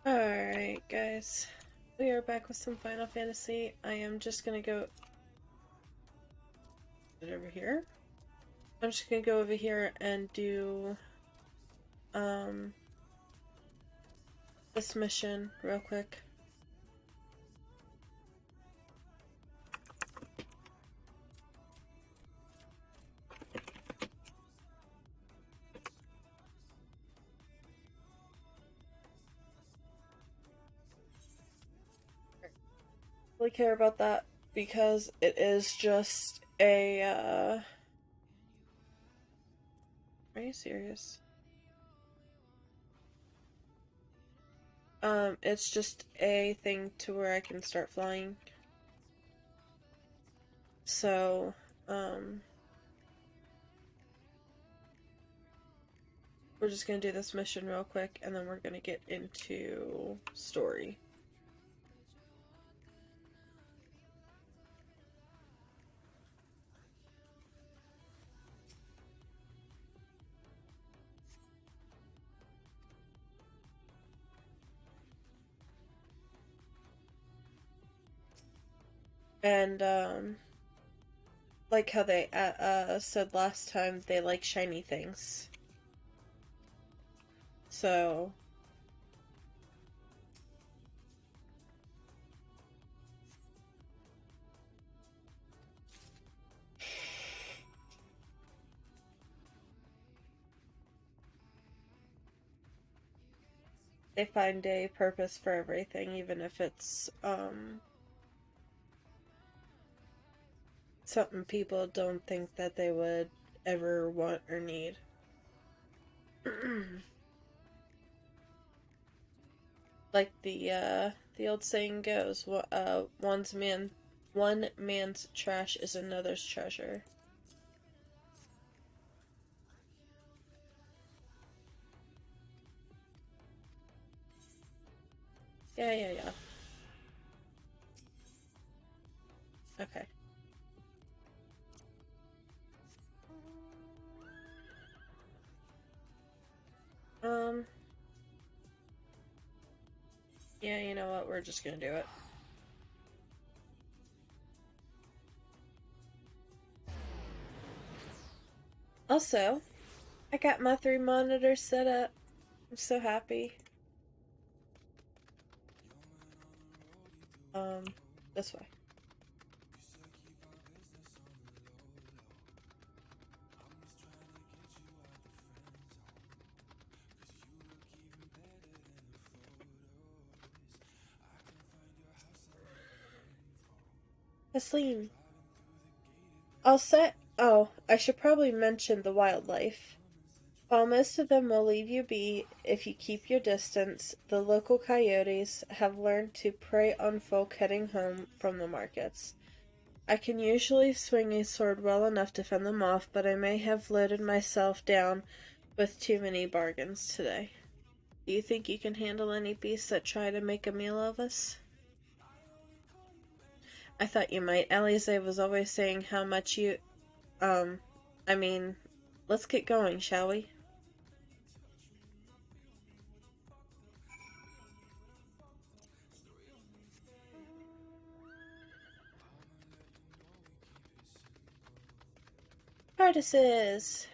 Alright, guys. We are back with some Final Fantasy. I am just gonna go over here. I'm just gonna go over here and do um this mission real quick. Really care about that because it is just a are you serious? It's just a thing to where I can start flying. So, we're just gonna do this mission real quick and then we're gonna get into story. And like how they said last time, they like shiny things. So they find a purpose for everything, even if it's something people don't think that they would ever want or need. Like the old saying goes, one man's trash is another's treasure. Yeah. Okay. Um, yeah, you know what? We're just gonna do it. Also, I got my 3 monitors set up. I'm so happy. Um, this way. Asleen, I'll set. Oh, I should probably mention the wildlife. While most of them will leave you be if you keep your distance, the local coyotes have learned to prey on folk heading home from the markets. I can usually swing a sword well enough to fend them off, but I may have loaded myself down with too many bargains today. Do you think you can handle any beasts that try to make a meal of us? I thought you might. Alize was always saying how much you, um, I mean, let's get going, shall we? Artists!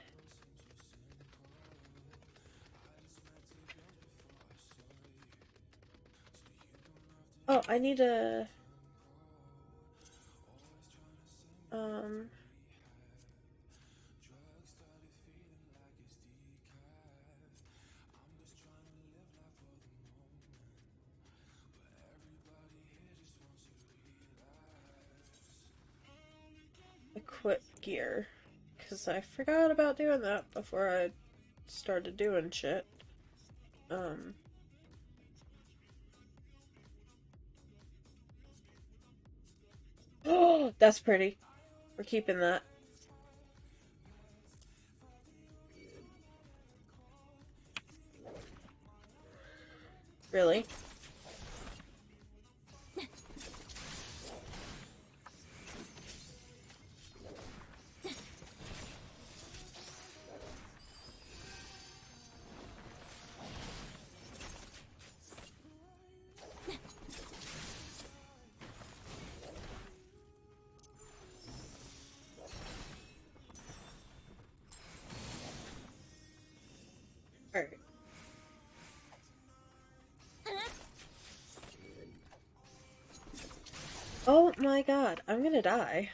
Oh, I need a, um, equip gear. Because I forgot about doing that before I started doing shit. Um, oh, that's pretty. We're keeping that. Really? Oh my god, I'm gonna die.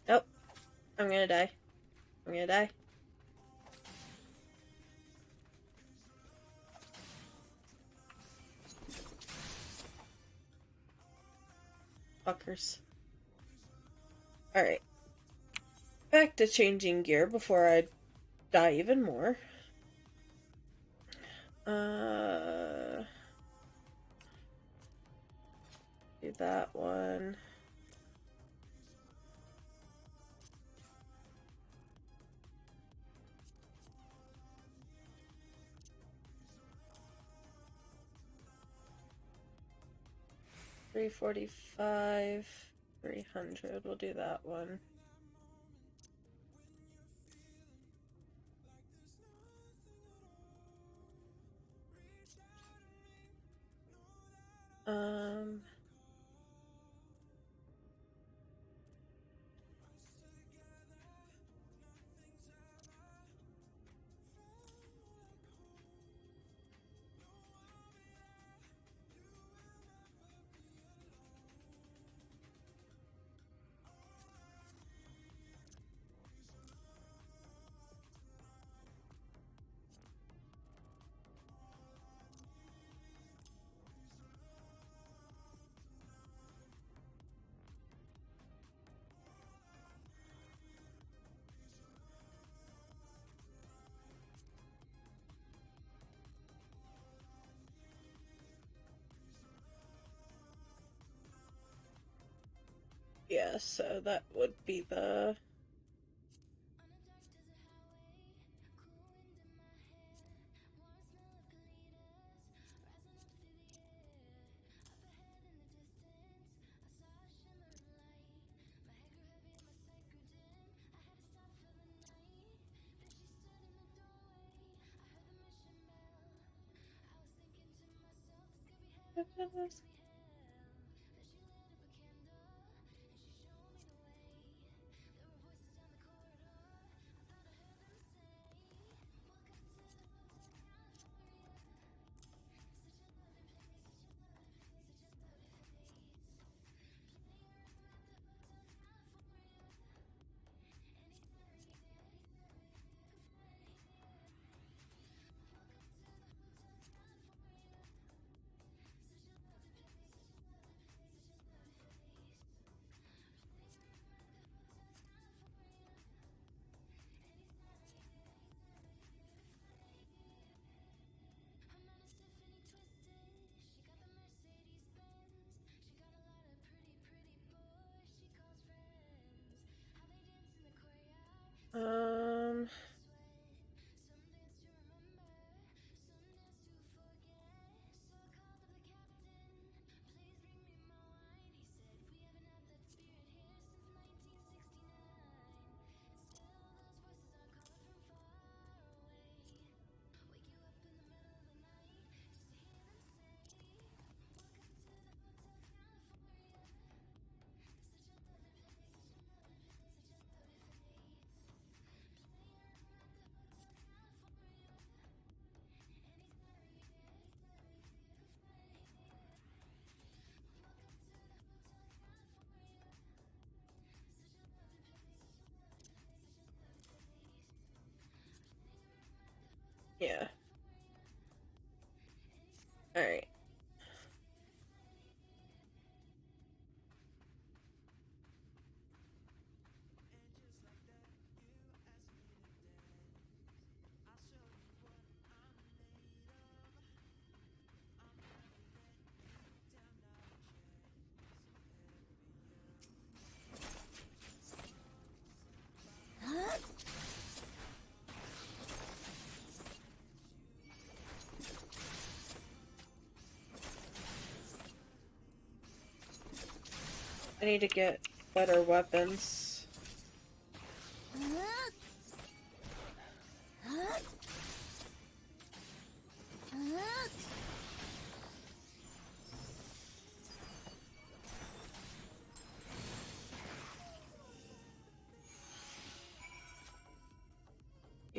Nope, I'm gonna die. I'm gonna die. Fuckers. Alright. Back to changing gear before I die even more. Do that one. $345, 300. We'll do that one. Um, yeah, so that would be the... Um... Yeah. Alright. I need to get better weapons.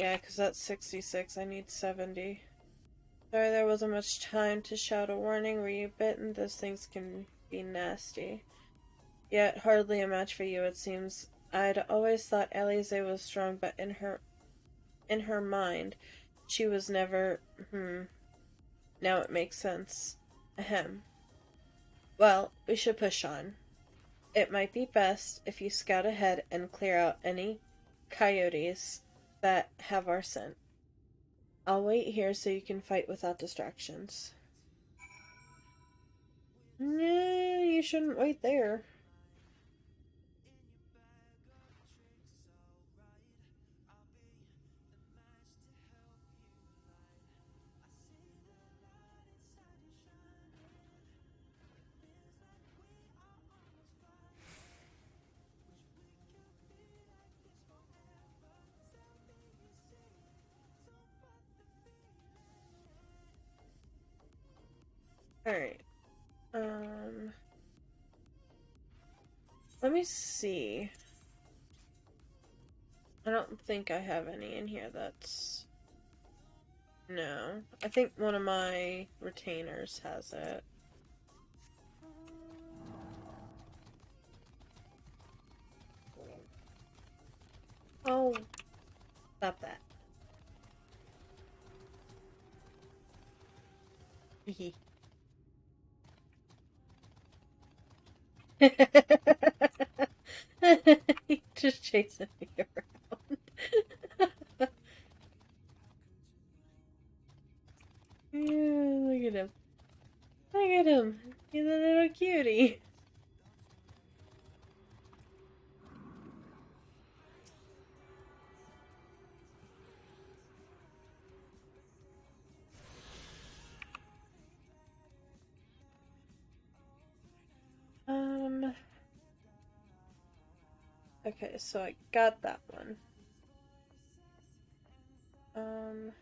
Yeah, because that's 66. I need 70. Sorry there wasn't much time to shout a warning. Were you bitten? Those things can be nasty. Yet hardly a match for you, it seems. I'd always thought Alize was strong, but in her mind, she was never. Now it makes sense. Ahem. Well, we should push on. It might be best if you scout ahead and clear out any coyotes that have our scent. I'll wait here so you can fight without distractions. Yeah, you shouldn't wait there. Alright. Let me see. I don't think I have any in here that's... No. I think one of my retainers has it. Oh, stop that. Hehe. Just chasing me around. Yeah, look at him. Look at him. He's a little cutie. Um, okay, so I got that one. Um,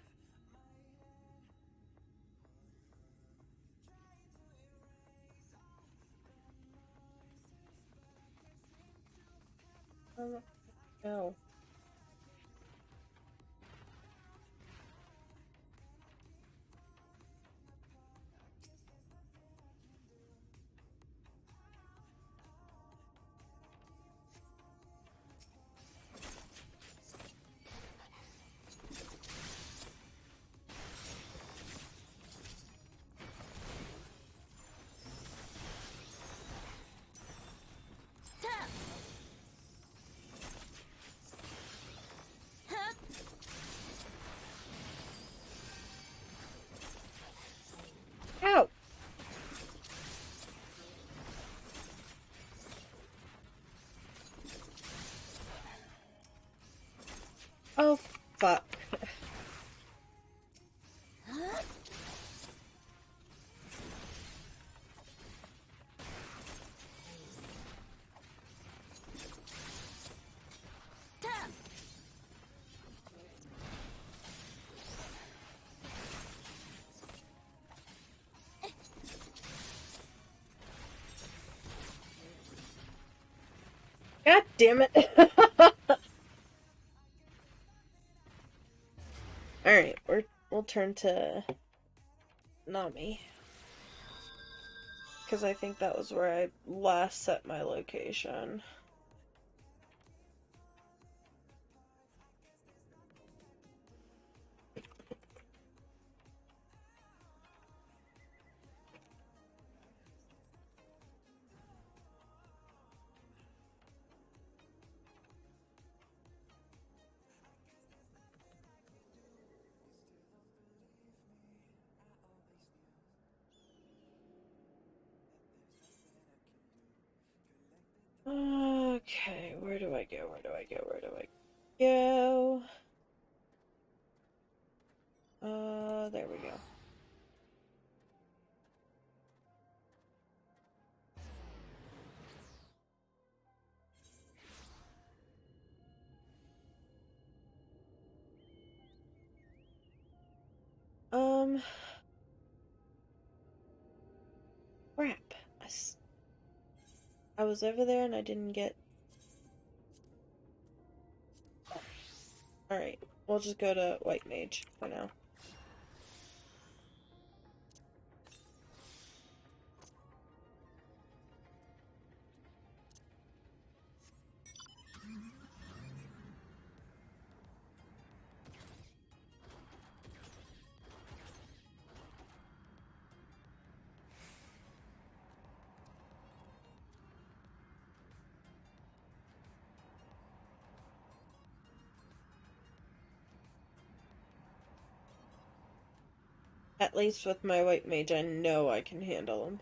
no. Ow! Oh, fuck. God damn it. Alright, we'll turn to Nami. Because I think that was where I last set my location. Okay, where do I go? Where do I go? Where do I go? There we go. Um, crap. I was over there and I didn't get... Alright, we'll just go to White Mage for now. At least with my White Mage, I know I can handle him.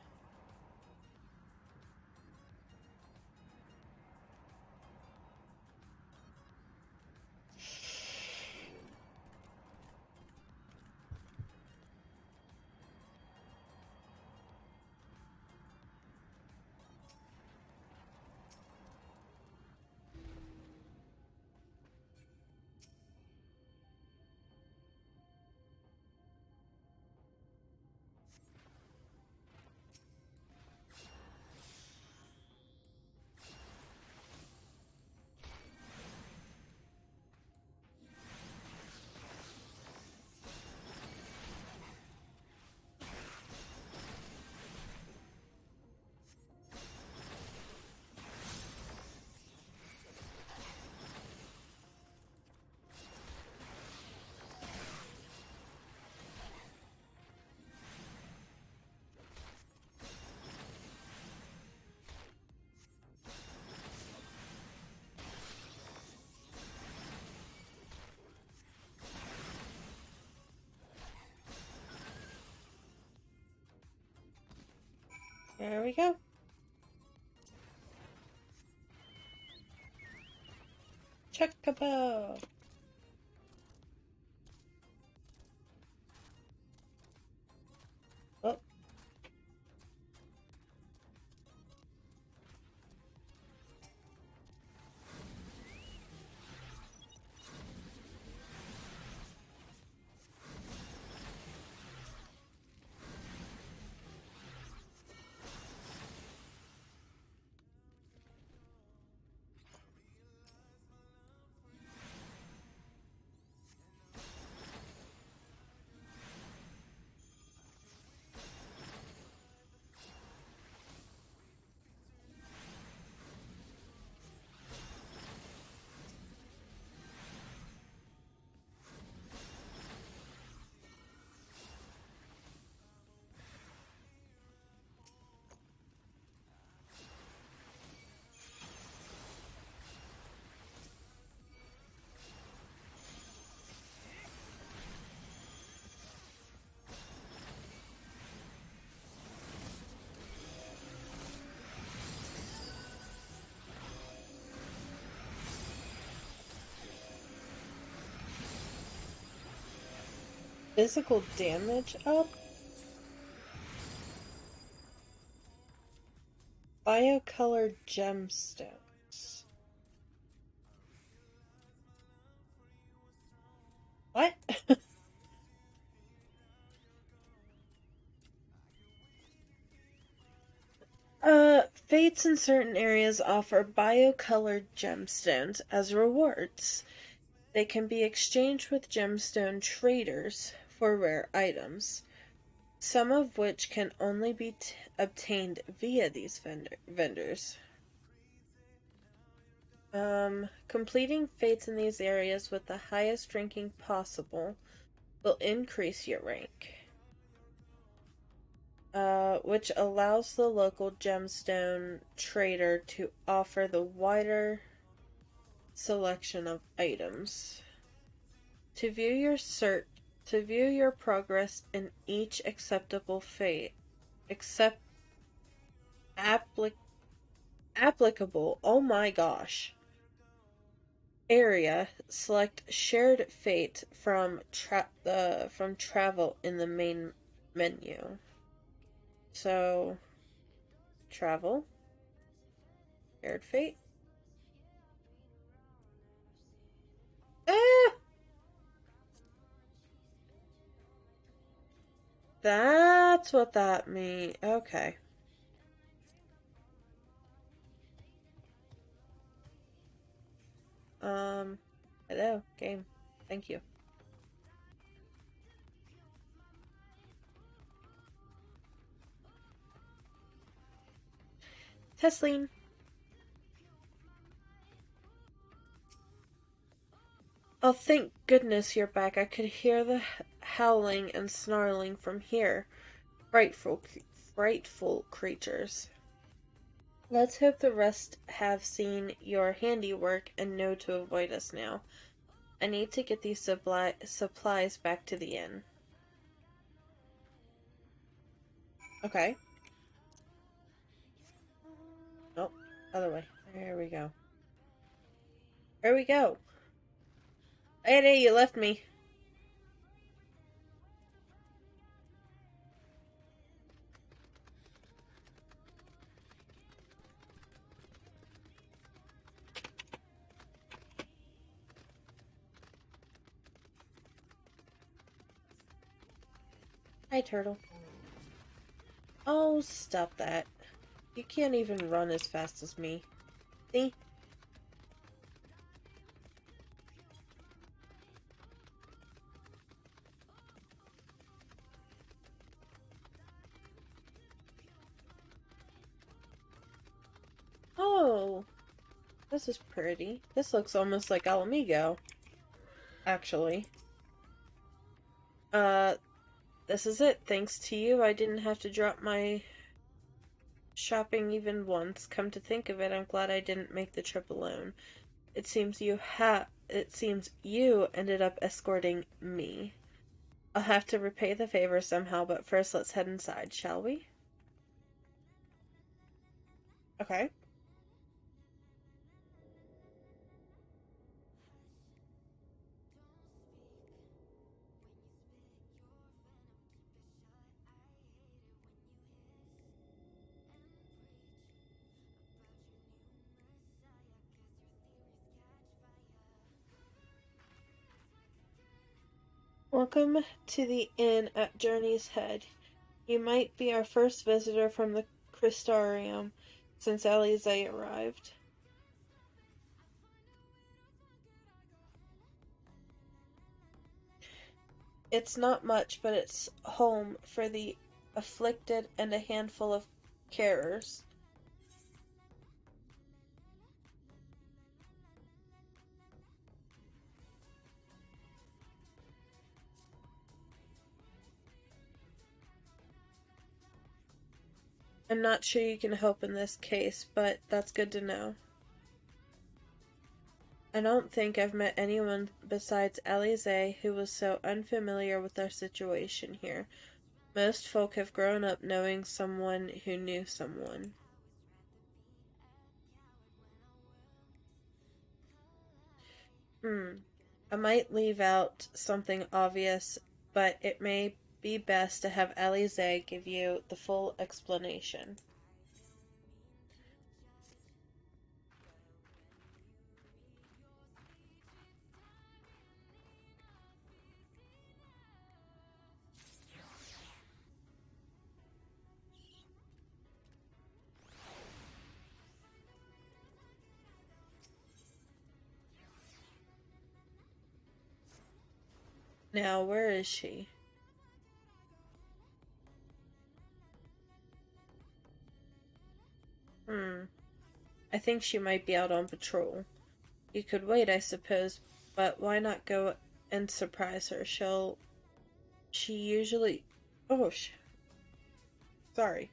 There we go. Chocobo! Oh, physical damage up? Biocolored gemstones. What? Fates in certain areas offer biocolored gemstones as rewards. They can be exchanged with gemstone traders for rare items, some of which can only be obtained via these vendors. Completing fates in these areas with the highest ranking possible will increase your rank, which allows the local gemstone trader to offer the wider selection of items. To view your cert, to view your progress in each acceptable fate, accept applic- applicable. Oh my gosh. Area, select shared fate from travel in the main menu. So travel, shared fate. Ah, that's what that means. Okay. Um, hello, game. Thank you. Tesleen. Oh, thank goodness you're back. I could hear the howling and snarling from here. Frightful, frightful creatures. Let's hope the rest have seen your handiwork and know to avoid us now. I need to get these supplies back to the inn. Okay. Nope. Other way. There we go. There we go. Hey, you left me. Hi, turtle. Oh, stop that. You can't even run as fast as me. See? Oh, this is pretty. This looks almost like Alamigo, actually. Uh, this is it. Thanks to you, I didn't have to drop my shopping even once. Come to think of it, I'm glad I didn't make the trip alone. It seems you ended up escorting me. I'll have to repay the favor somehow, but first let's head inside, shall we? Okay. Welcome to the inn at Journey's Head. You might be our first visitor from the Crystarium since Alize arrived. It's not much, but it's home for the afflicted and a handful of carers. I'm not sure you can help in this case, but that's good to know. I don't think I've met anyone besides Alize who was so unfamiliar with our situation here. Most folk have grown up knowing someone who knew someone. Hmm. I might leave out something obvious, but it may be best to have Alize give you the full explanation. Now, where is she? Hmm. I think she might be out on patrol. You could wait, I suppose, but why not go and surprise her? She usually. Oh, sorry.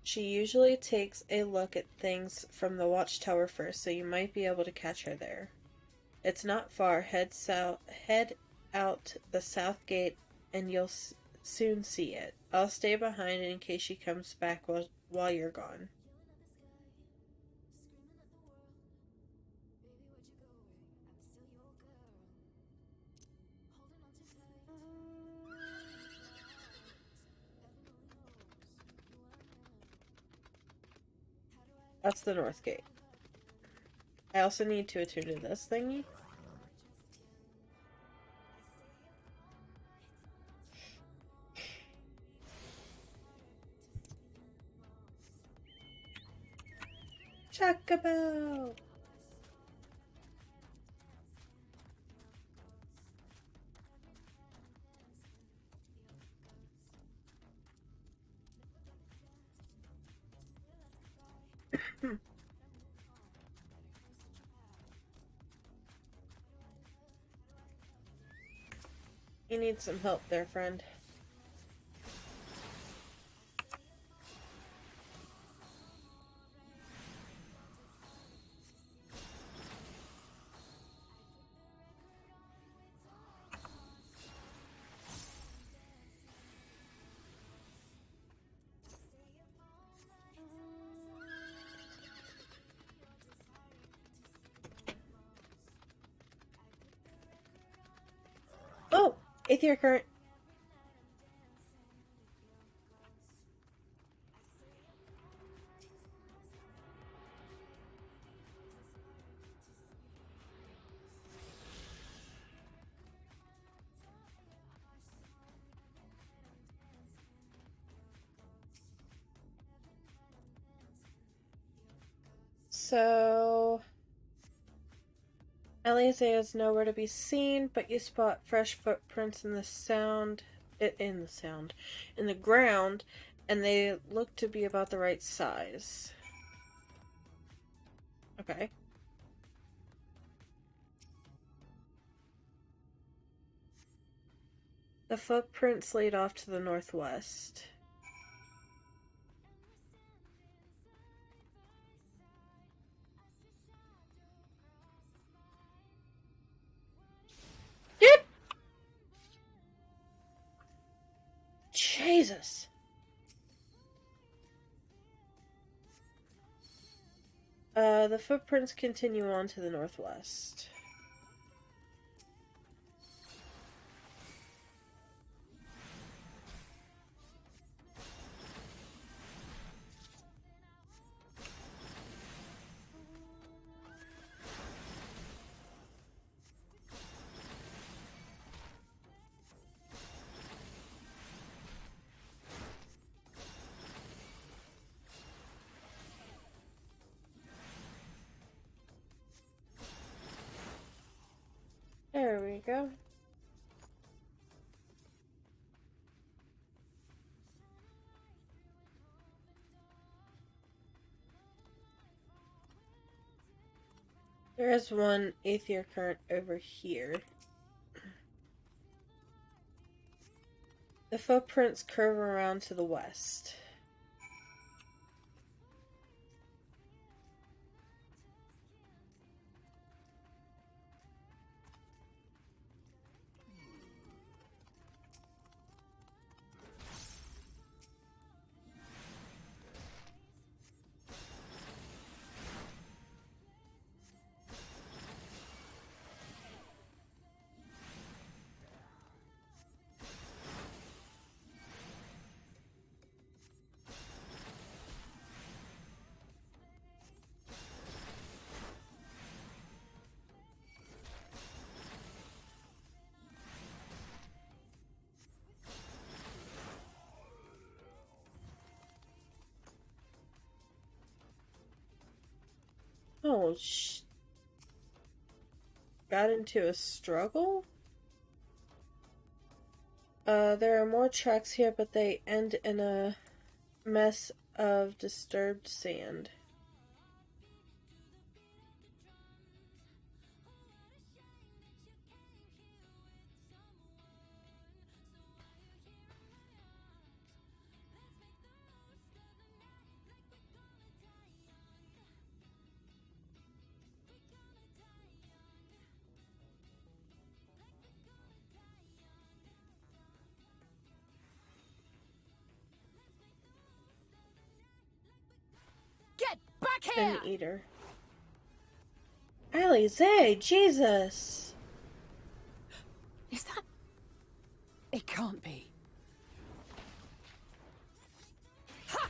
She usually takes a look at things from the watchtower first, so you might be able to catch her there. It's not far. Head out the south gate, and you'll soon see it. I'll stay behind in case she comes back while you're gone. That's the north gate. I also need to attune to this thingy. Chocobo! You need some help there, friend. Oh! Aether current. So... Elise is nowhere to be seen, but you spot fresh footprints in the in the ground, and they look to be about the right size. Okay. The footprints lead off to the northwest. Yep. Jesus. The footprints continue on to the northwest. There we go. There is one aether current over here. The footprints curve around to the west. Oh, got into a struggle? There are more tracks here, but they end in a mess of disturbed sand. Get back here! An eater. Alize, Jesus! Is that... It can't be. Ha!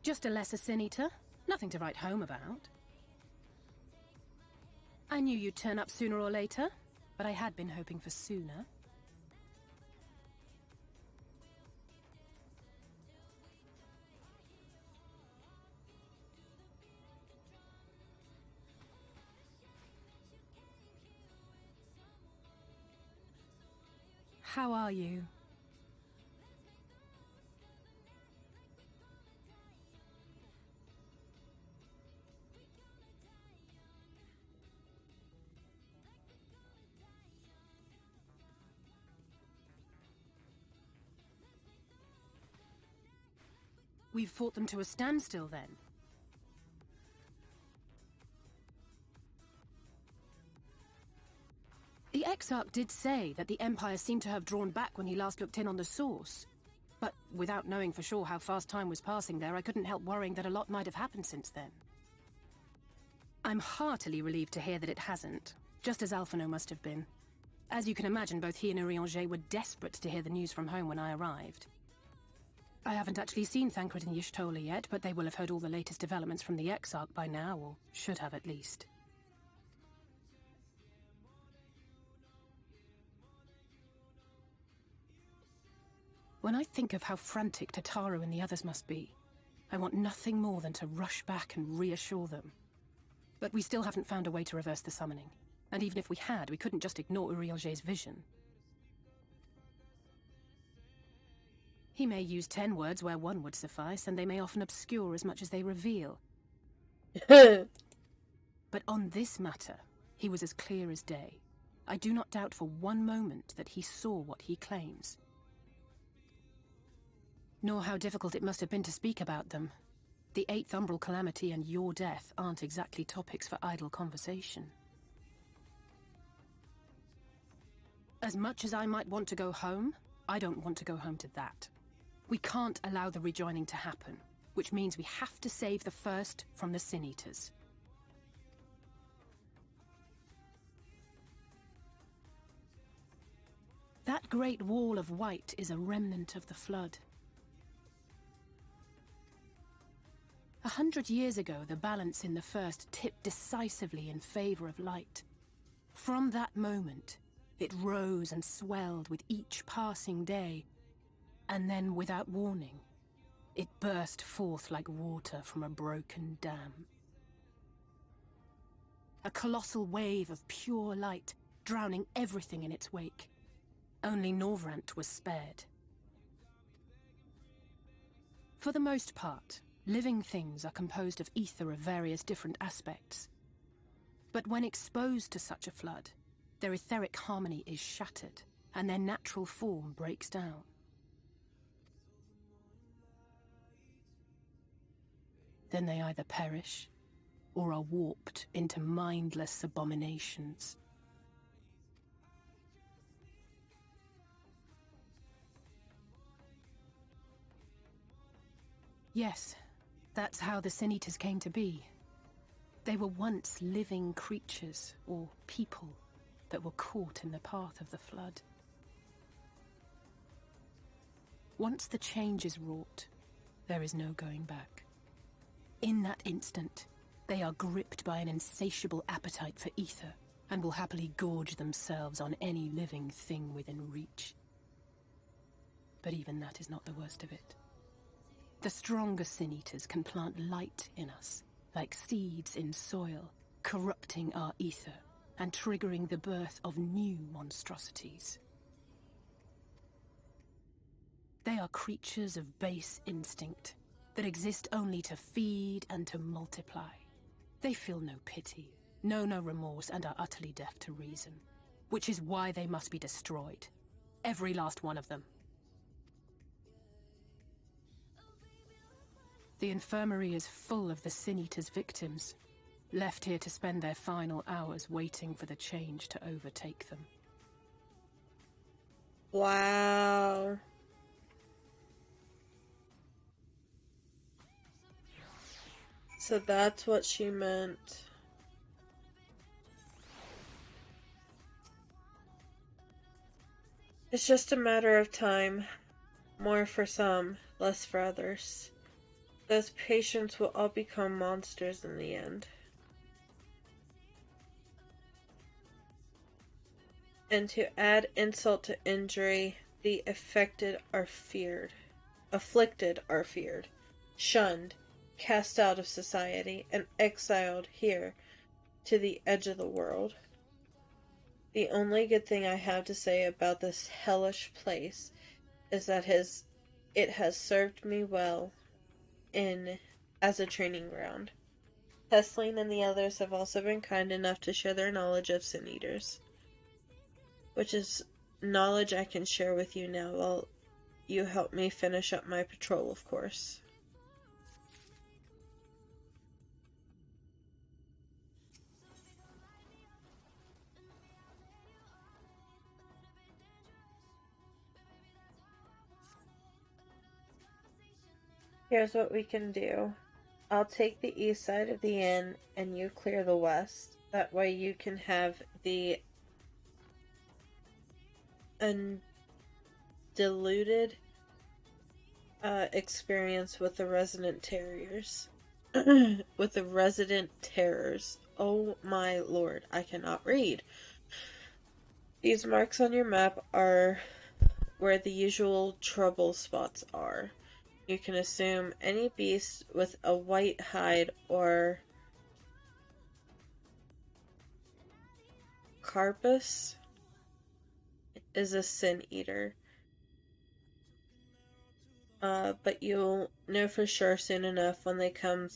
Just a lesser sin eater. Nothing to write home about. I knew you'd turn up sooner or later, but I had been hoping for sooner. how are you? We've fought them to a standstill, then? The Exarch did say that the Empire seemed to have drawn back when he last looked in on the source. But without knowing for sure how fast time was passing there, I couldn't help worrying that a lot might have happened since then. I'm heartily relieved to hear that it hasn't, just as Alphino must have been. As you can imagine, both he and Urianger were desperate to hear the news from home when I arrived. I haven't actually seen Thancred and Y'shtola yet, but they will have heard all the latest developments from the Exarch by now, or should have at least. When I think of how frantic Tataru and the others must be, I want nothing more than to rush back and reassure them. But we still haven't found a way to reverse the summoning. And even if we had, we couldn't just ignore Urianger's vision. He may use 10 words where 1 would suffice, and they may often obscure as much as they reveal. But on this matter, he was as clear as day. I do not doubt for one moment that he saw what he claims. Nor how difficult it must have been to speak about them. The 8th Umbral Calamity and your death aren't exactly topics for idle conversation. As much as I might want to go home, I don't want to go home to that. We can't allow the rejoining to happen, which means we have to save the first from the Sin Eaters. That great wall of white is a remnant of the Flood. 100 years ago, the balance in the First tipped decisively in favor of light. From that moment, it rose and swelled with each passing day, and then, without warning, it burst forth like water from a broken dam. A colossal wave of pure light, drowning everything in its wake. Only Norvrant was spared. For the most part, living things are composed of ether of various different aspects. But when exposed to such a flood, their etheric harmony is shattered, and their natural form breaks down. Then they either perish, or are warped into mindless abominations. Yes, that's how the Sin Eaters came to be. They were once living creatures, or people, that were caught in the path of the Flood. Once the change is wrought, there is no going back. In that instant, they are gripped by an insatiable appetite for ether, and will happily gorge themselves on any living thing within reach. But even that is not the worst of it. The stronger Sin Eaters can plant light in us, like seeds in soil, corrupting our ether, and triggering the birth of new monstrosities. They are creatures of base instinct, that exist only to feed and to multiply. They feel no pity, know no remorse, and are utterly deaf to reason. Which is why they must be destroyed. Every last one of them. The infirmary is full of the Sin Eaters' victims, left here to spend their final hours waiting for the change to overtake them. Wow. So that's what she meant. It's just a matter of time. More for some, less for others. Those patients will all become monsters in the end. And to add insult to injury, the afflicted are feared, shunned, cast out of society, and exiled here to the edge of the world. The only good thing I have to say about this hellish place is that it has served me well in as a training ground. Tessling and the others have also been kind enough to share their knowledge of sin eaters, which is knowledge I can share with you now while you help me finish up my patrol, of course. Here's what we can do. I'll take the east side of the inn and you clear the west. That way you can have the undiluted experience with the resident terriers. With the resident terrors. Oh my lord, I cannot read. These marks on your map are where the usual trouble spots are. You can assume any beast with a white hide or carpus is a sin eater. But you'll know for sure soon enough when they come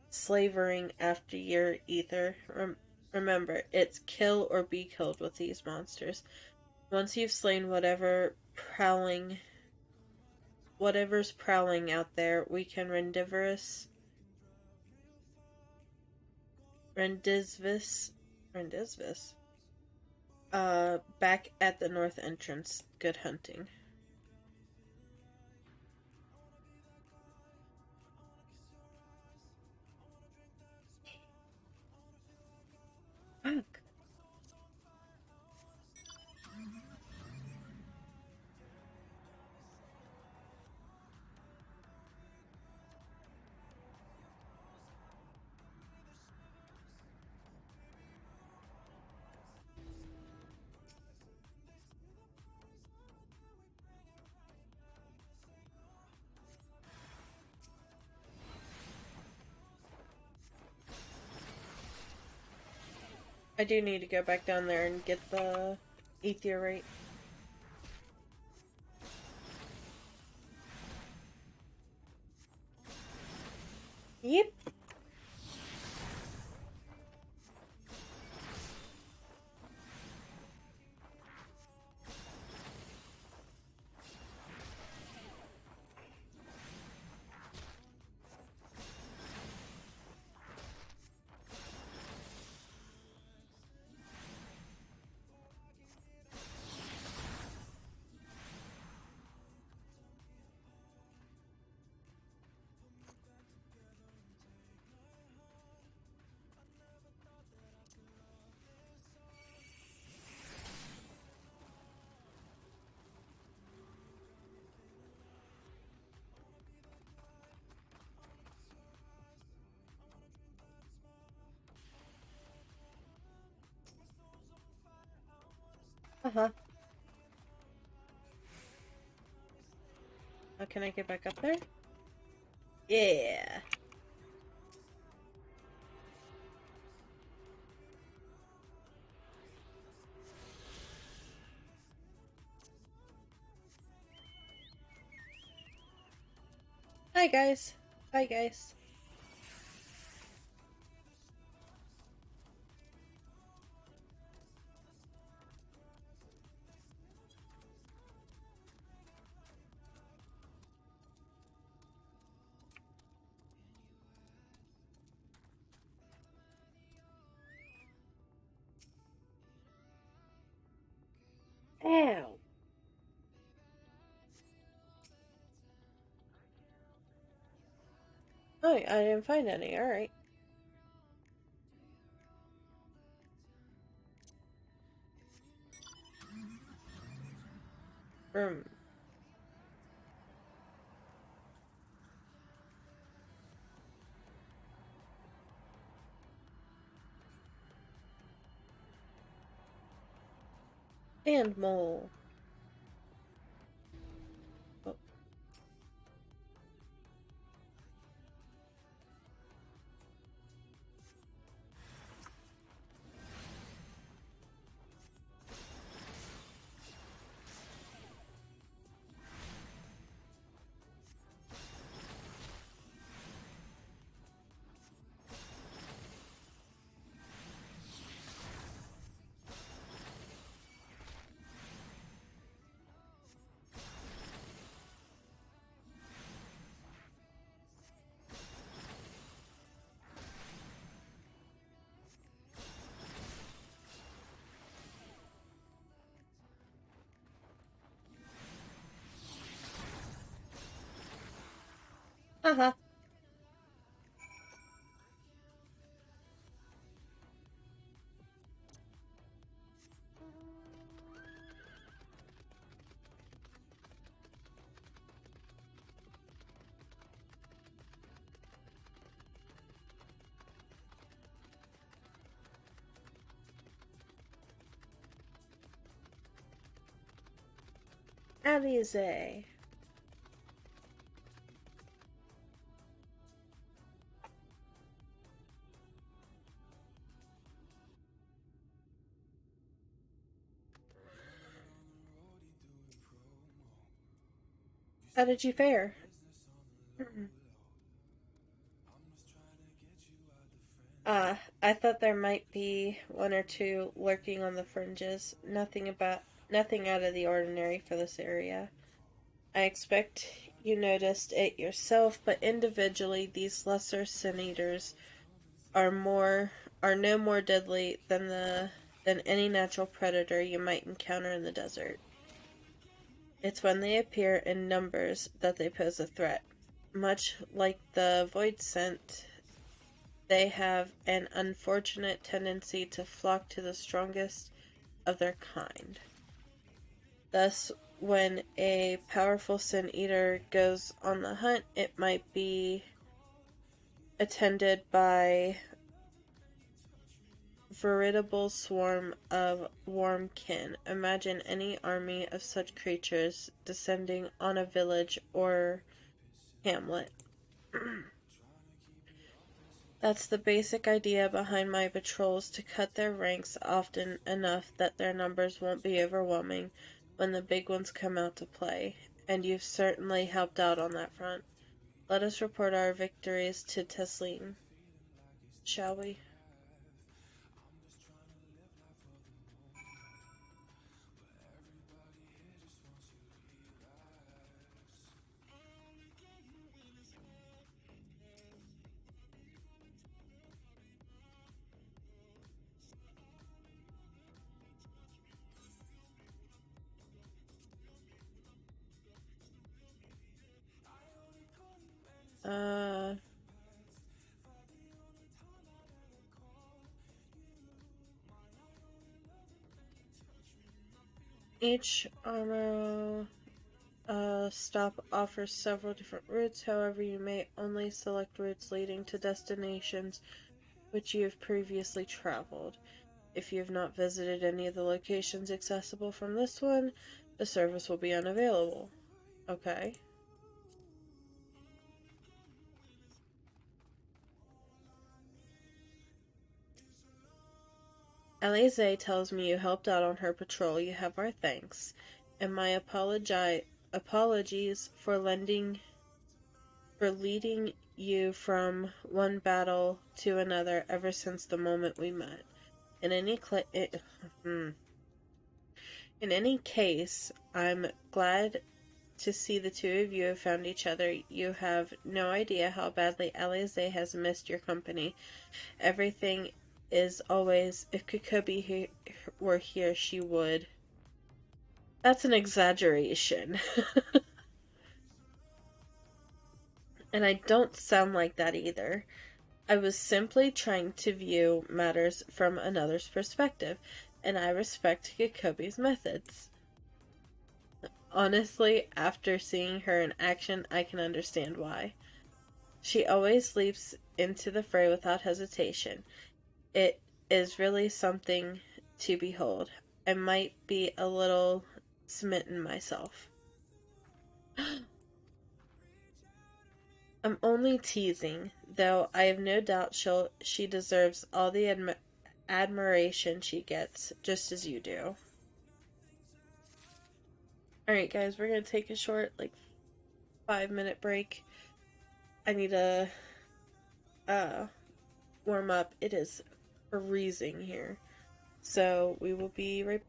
slavering after your ether. Remember, it's kill or be killed with these monsters. Once you've slain whatever's prowling out there, we can rendezvous, back at the north entrance. Good hunting. Fuck. I do need to go back down there and get the etherite. Yep. Uh-huh. How can I get back up there? Yeah. Hi, guys. Hi, guys. Ow. Oh, I didn't find any. Alright. Room. And mole. Oh. Haha. Alize. How did you fare? I thought there might be one or two lurking on the fringes. Nothing out of the ordinary for this area. I expect you noticed it yourself, but individually these lesser sin eaters are more are no more deadly than any natural predator you might encounter in the desert. It's when they appear in numbers that they pose a threat. Much like the void scent, they have an unfortunate tendency to flock to the strongest of their kind. Thus, when a powerful sin eater goes on the hunt, it might be attended by veritable swarm of warm kin. Imagine any army of such creatures descending on a village or hamlet. That's the basic idea behind my patrols, to cut their ranks often enough that their numbers won't be overwhelming when the big ones come out to play. And you've certainly helped out on that front. Let us report our victories to Teslim, shall we? Uh, each armor stop offers several different routes. However, you may only select routes leading to destinations which you have previously traveled. If you have not visited any of the locations accessible from this one, the service will be unavailable. Okay. Alize tells me you helped out on her patrol. You have our thanks. And my apologies for leading you from one battle to another ever since the moment we met. In any in any case, I'm glad to see the two of you have found each other. You have no idea how badly Alize has missed your company. Everything is always, if Kokobi were here, she would. That's an exaggeration. And I don't sound like that either. I was simply trying to view matters from another's perspective, and I respect Kokobi's methods. Honestly, after seeing her in action, I can understand why. She always leaps into the fray without hesitation. It is really something to behold. I might be a little smitten myself. I'm only teasing, though I have no doubt she deserves all the admiration she gets, just as you do. Alright, guys, we're gonna take a short, like, 5-minute break. I need to, uh, warm up. It is freezing here. So, we will be right.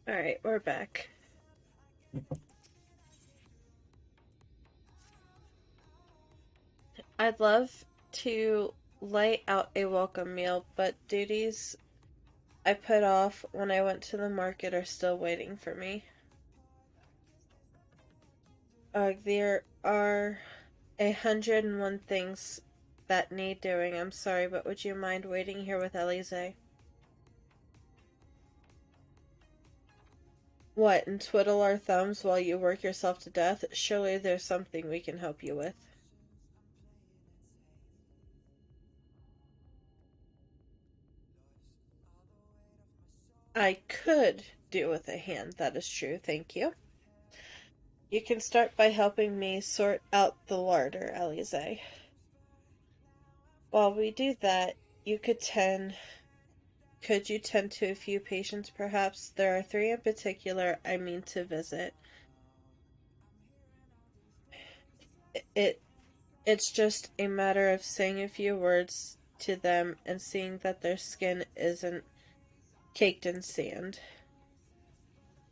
Alright, we're back. I'd love to lay out a welcome meal, but duties I put off when I went to the market are still waiting for me. There are 101 things that need doing. I'm sorry, but would you mind waiting here with Elise? What, and twiddle our thumbs while you work yourself to death? Surely there's something we can help you with. I could do with a hand, that is true, thank you. You can start by helping me sort out the larder, Elise. While we do that, you could you tend to a few patients perhaps? There are three in particular I mean to visit. It it's just a matter of saying a few words to them and seeing that their skin isn't caked in sand.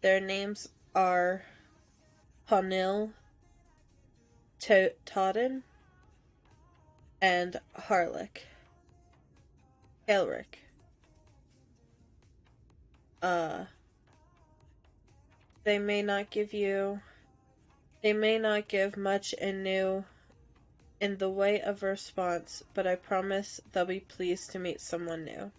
Their names are Honil, Totten, and Harlick. Halrick. Uh, they may not give you, they may not give much in the way of a response, but I promise they'll be pleased to meet someone new.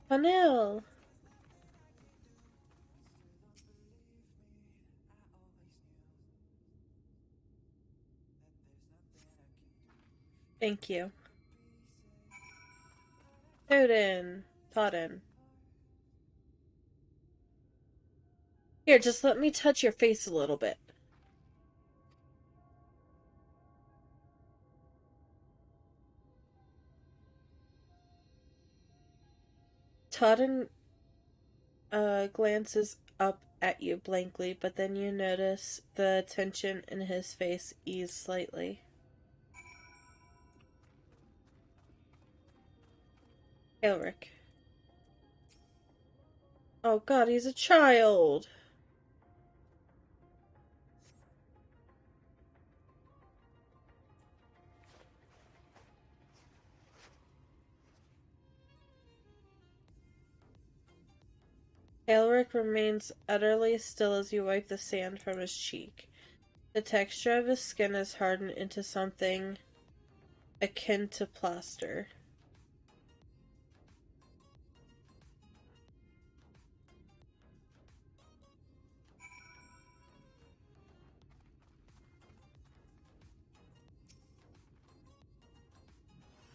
Honil! Thank you. Totten. Here, just let me touch your face a little bit. Totten glances up at you blankly, but then you notice the tension in his face ease slightly. Elric. Oh god, he's a child! Elric remains utterly still as you wipe the sand from his cheek. The texture of his skin is hardened into something akin to plaster.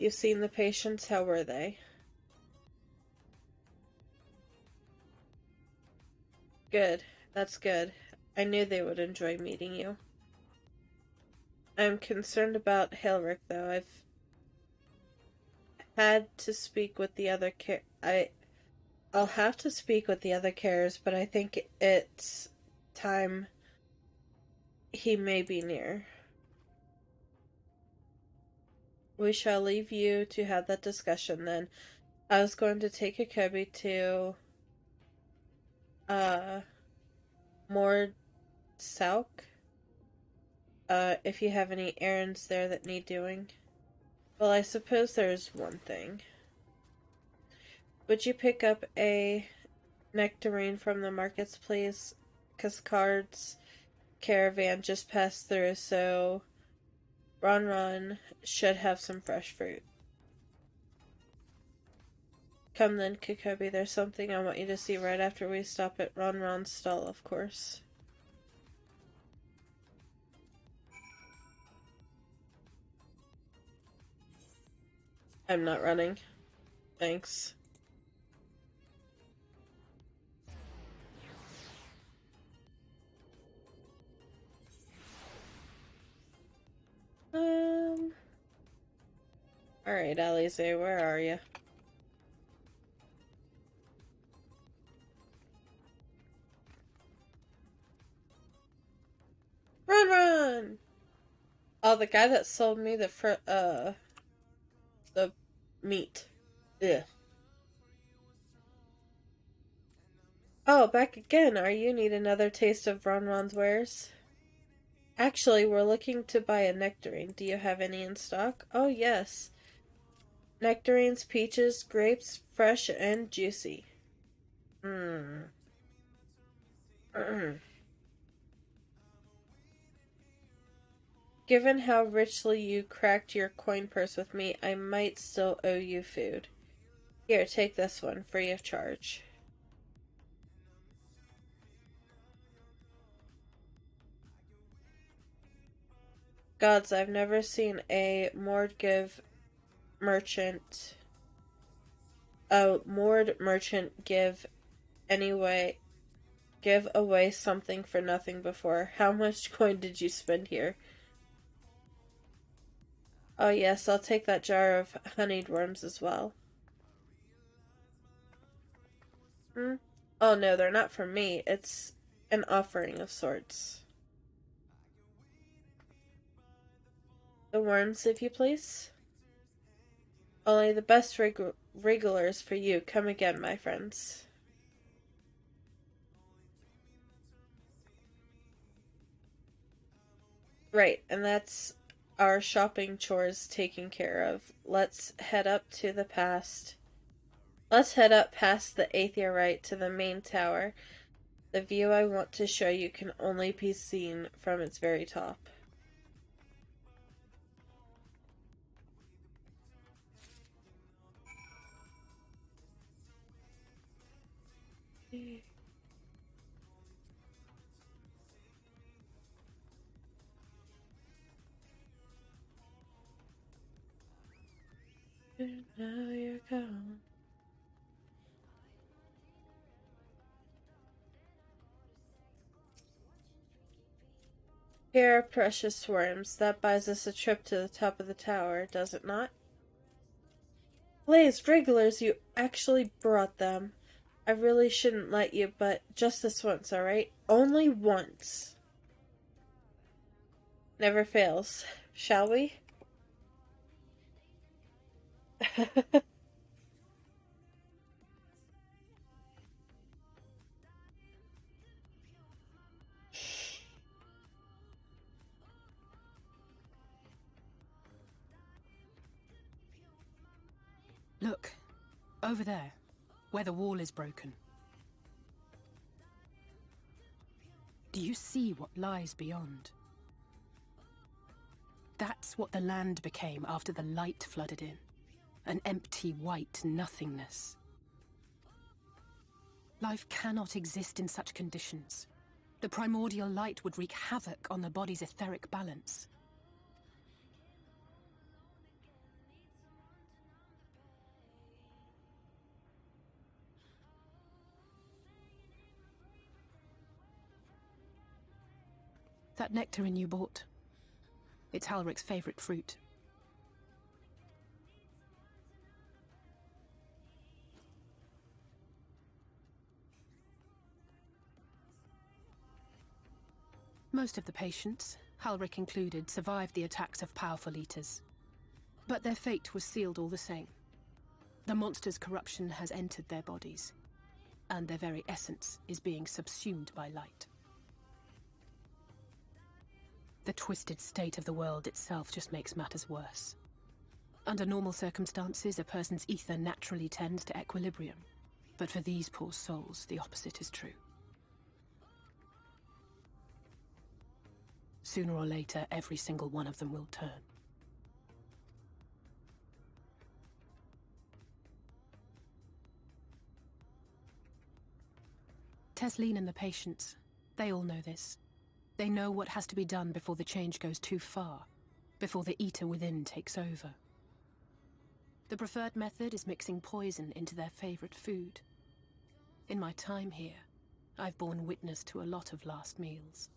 You've seen the patients, how were they? Good, that's good. I knew they would enjoy meeting you. I'm concerned about Hilric, though. I've had to speak with the other I'll have to speak with the other carers, but I think it's time he may be near. We shall leave you to have that discussion then. I was going to take a Kobe to uh more Sauk. If you have any errands there that need doing. Well, I suppose there's one thing. Would you pick up a nectarine from the markets, please? Cascard's caravan just passed through, so Ron should have some fresh fruit. Come then, Kikobi, there's something I want you to see right after we stop at Ron's stall, of course. I'm not running. Thanks. Alright, Alize, where are you? Run! Oh, the guy that sold me the meat. Ugh. Oh, back again, are you? Need another taste of Ronron's wares? Actually, we're looking to buy a nectarine. Do you have any in stock? Oh, yes. Nectarines, peaches, grapes, fresh and juicy. Mmm. Given how richly you cracked your coin purse with me, I might still owe you food. Here, take this one, free of charge. Gods, I've never seen a merchant moored merchant give away something for nothing before. How much coin did you spend here? Oh yes, I'll take that jar of honeyed worms as well. Hmm? Oh no, they're not for me. It's an offering of sorts. The worms, if you please. Only the best wrigglers for you. Come again, my friends. Right, and that's our shopping chores taken care of. Let's head up to the past. Let's head up past the Aetherite to the main tower. The view I want to show you can only be seen from its very top. Now you're gone. Here are precious worms. That buys us a trip to the top of the tower, does it not? Blaze, wrigglers, you actually brought them. I really shouldn't let you, but just this once, alright? Only once. Never fails. Shall we? Look, over there, where the wall is broken. Do you see what lies beyond? That's what the land became after the light flooded in. An empty white nothingness. Life cannot exist in such conditions. The primordial light would wreak havoc on the body's etheric balance. That nectarine you bought, it's Halric's favorite fruit. Most of the patients, Halric included, survived the attacks of powerful eaters. But their fate was sealed all the same. The monster's corruption has entered their bodies, and their very essence is being subsumed by light. The twisted state of the world itself just makes matters worse. Under normal circumstances, a person's ether naturally tends to equilibrium. But for these poor souls, the opposite is true. Sooner or later, every single one of them will turn. Tesleen and the patients, they all know this. They know what has to be done before the change goes too far, before the eater within takes over. The preferred method is mixing poison into their favorite food. In my time here, I've borne witness to a lot of last meals.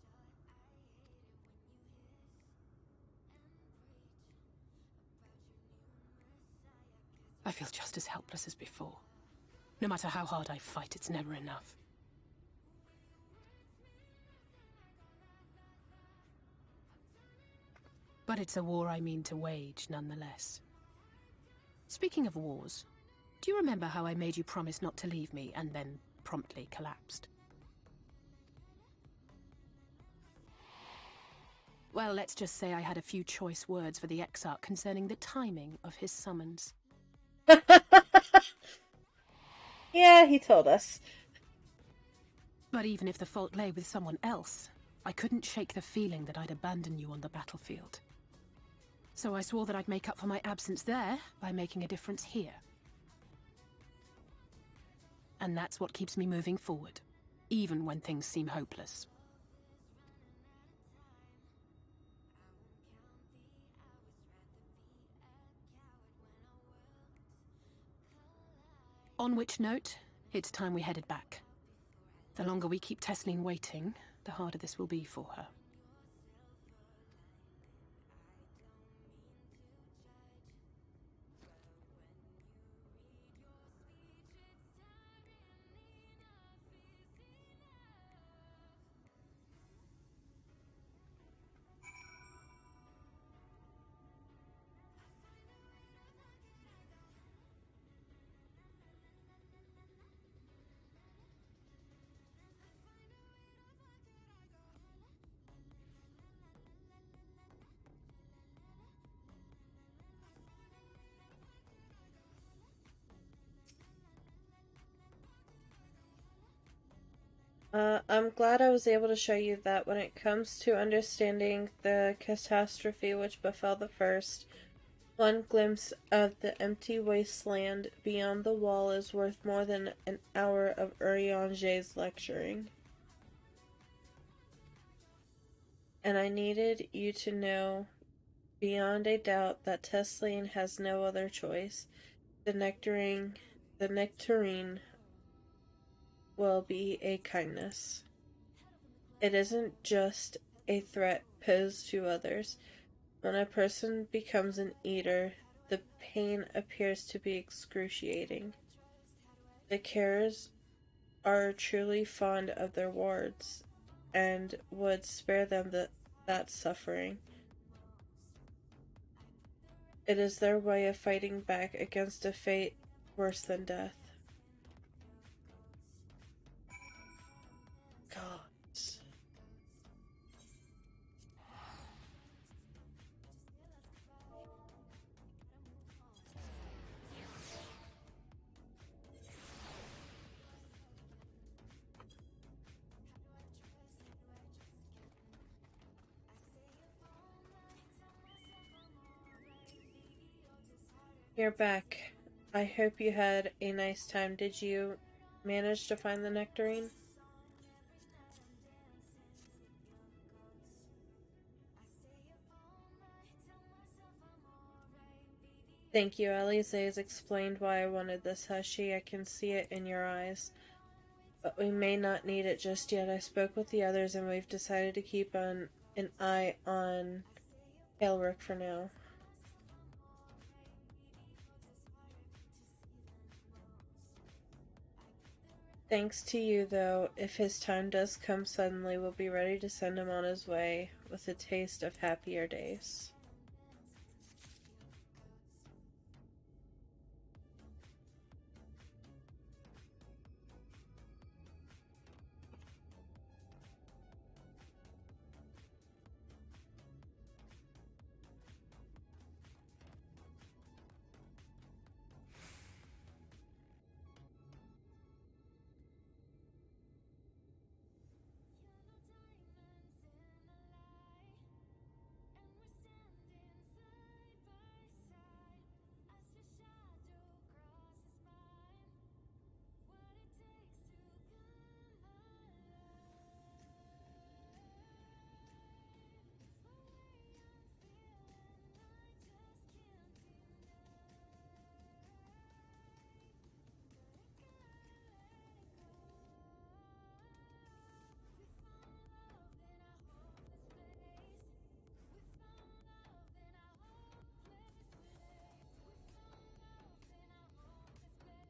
I feel just as helpless as before. No matter how hard I fight, it's never enough. But it's a war I mean to wage, nonetheless. Speaking of wars, do you remember how I made you promise not to leave me and then promptly collapsed? Well, let's just say I had a few choice words for the Exarch concerning the timing of his summons. Yeah, he told us. But even if the fault lay with someone else, I couldn't shake the feeling that I'd abandon you on the battlefield. So I swore that I'd make up for my absence there by making a difference here. And that's what keeps me moving forward, even when things seem hopeless. On which note, it's time we headed back. The longer we keep Tesleen waiting, the harder this will be for her. I'm glad I was able to show you that when it comes to understanding the catastrophe which befell the first, one glimpse of the empty wasteland beyond the wall is worth more than an hour of Urianger's lecturing. And I needed you to know beyond a doubt that Tesleen has no other choice. The nectarine will be a kindness. It isn't just a threat posed to others. When a person becomes an eater, the pain appears to be excruciating. The carers are truly fond of their wards and would spare them that suffering. It is their way of fighting back against a fate worse than death. Gods. You're back. I hope you had a nice time. Did you manage to find the nectarine? Thank you. Alize has explained why I wanted this hushy. I can see it in your eyes. But we may not need it just yet. I spoke with the others and we've decided to keep an eye on Aelric for now. Thanks to you, though, if his time does come suddenly, we'll be ready to send him on his way with a taste of happier days.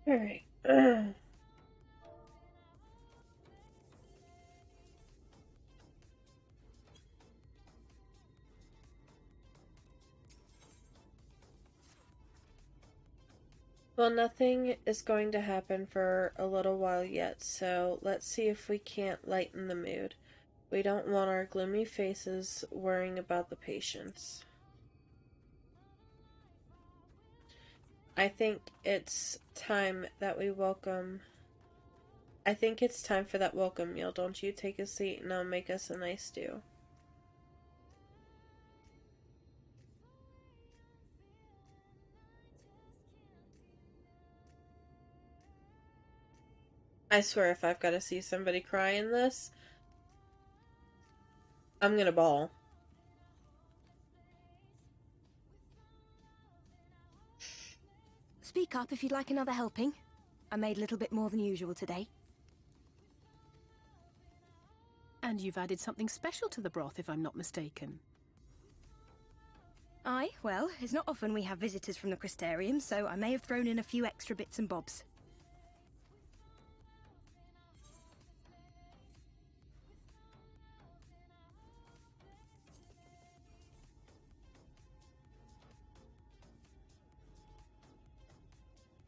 Alright. Well, nothing is going to happen for a little while yet, so let's see if we can't lighten the mood. We don't want our gloomy faces worrying about the patients. I think it's time that we welcome. I think it's time for that welcome meal. Don't you take a seat and I'll make us a nice stew. I swear if I've got to see somebody cry in this, I'm gonna bawl. Speak up if you'd like another helping. I made a little bit more than usual today. And you've added something special to the broth, if I'm not mistaken. Aye, well, it's not often we have visitors from the Crystarium, so I may have thrown in a few extra bits and bobs.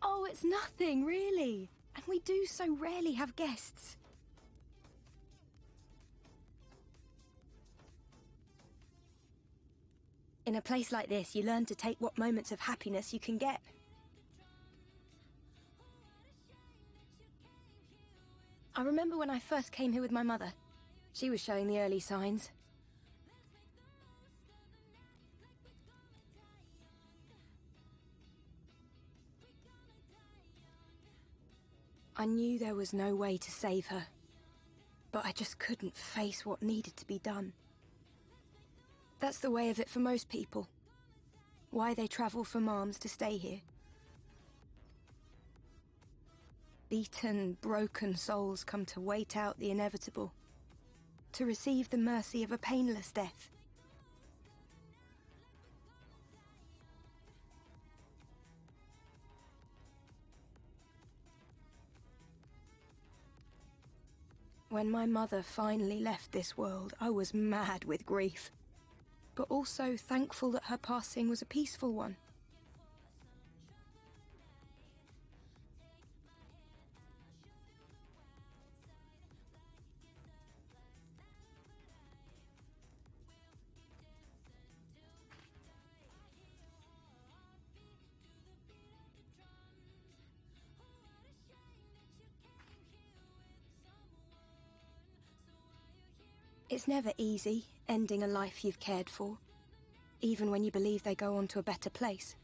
Oh, it's nothing, really. And we do so rarely have guests. In a place like this, you learn to take what moments of happiness you can get. I remember when I first came here with my mother. She was showing the early signs. I knew there was no way to save her, but I just couldn't face what needed to be done. That's the way of it for most people. Why they travel from arms to stay here. Beaten, broken souls come to wait out the inevitable, to receive the mercy of a painless death. When my mother finally left this world, I was mad with grief, but also thankful that her passing was a peaceful one. It's never easy, ending a life you've cared for, even when you believe they go on to a better place.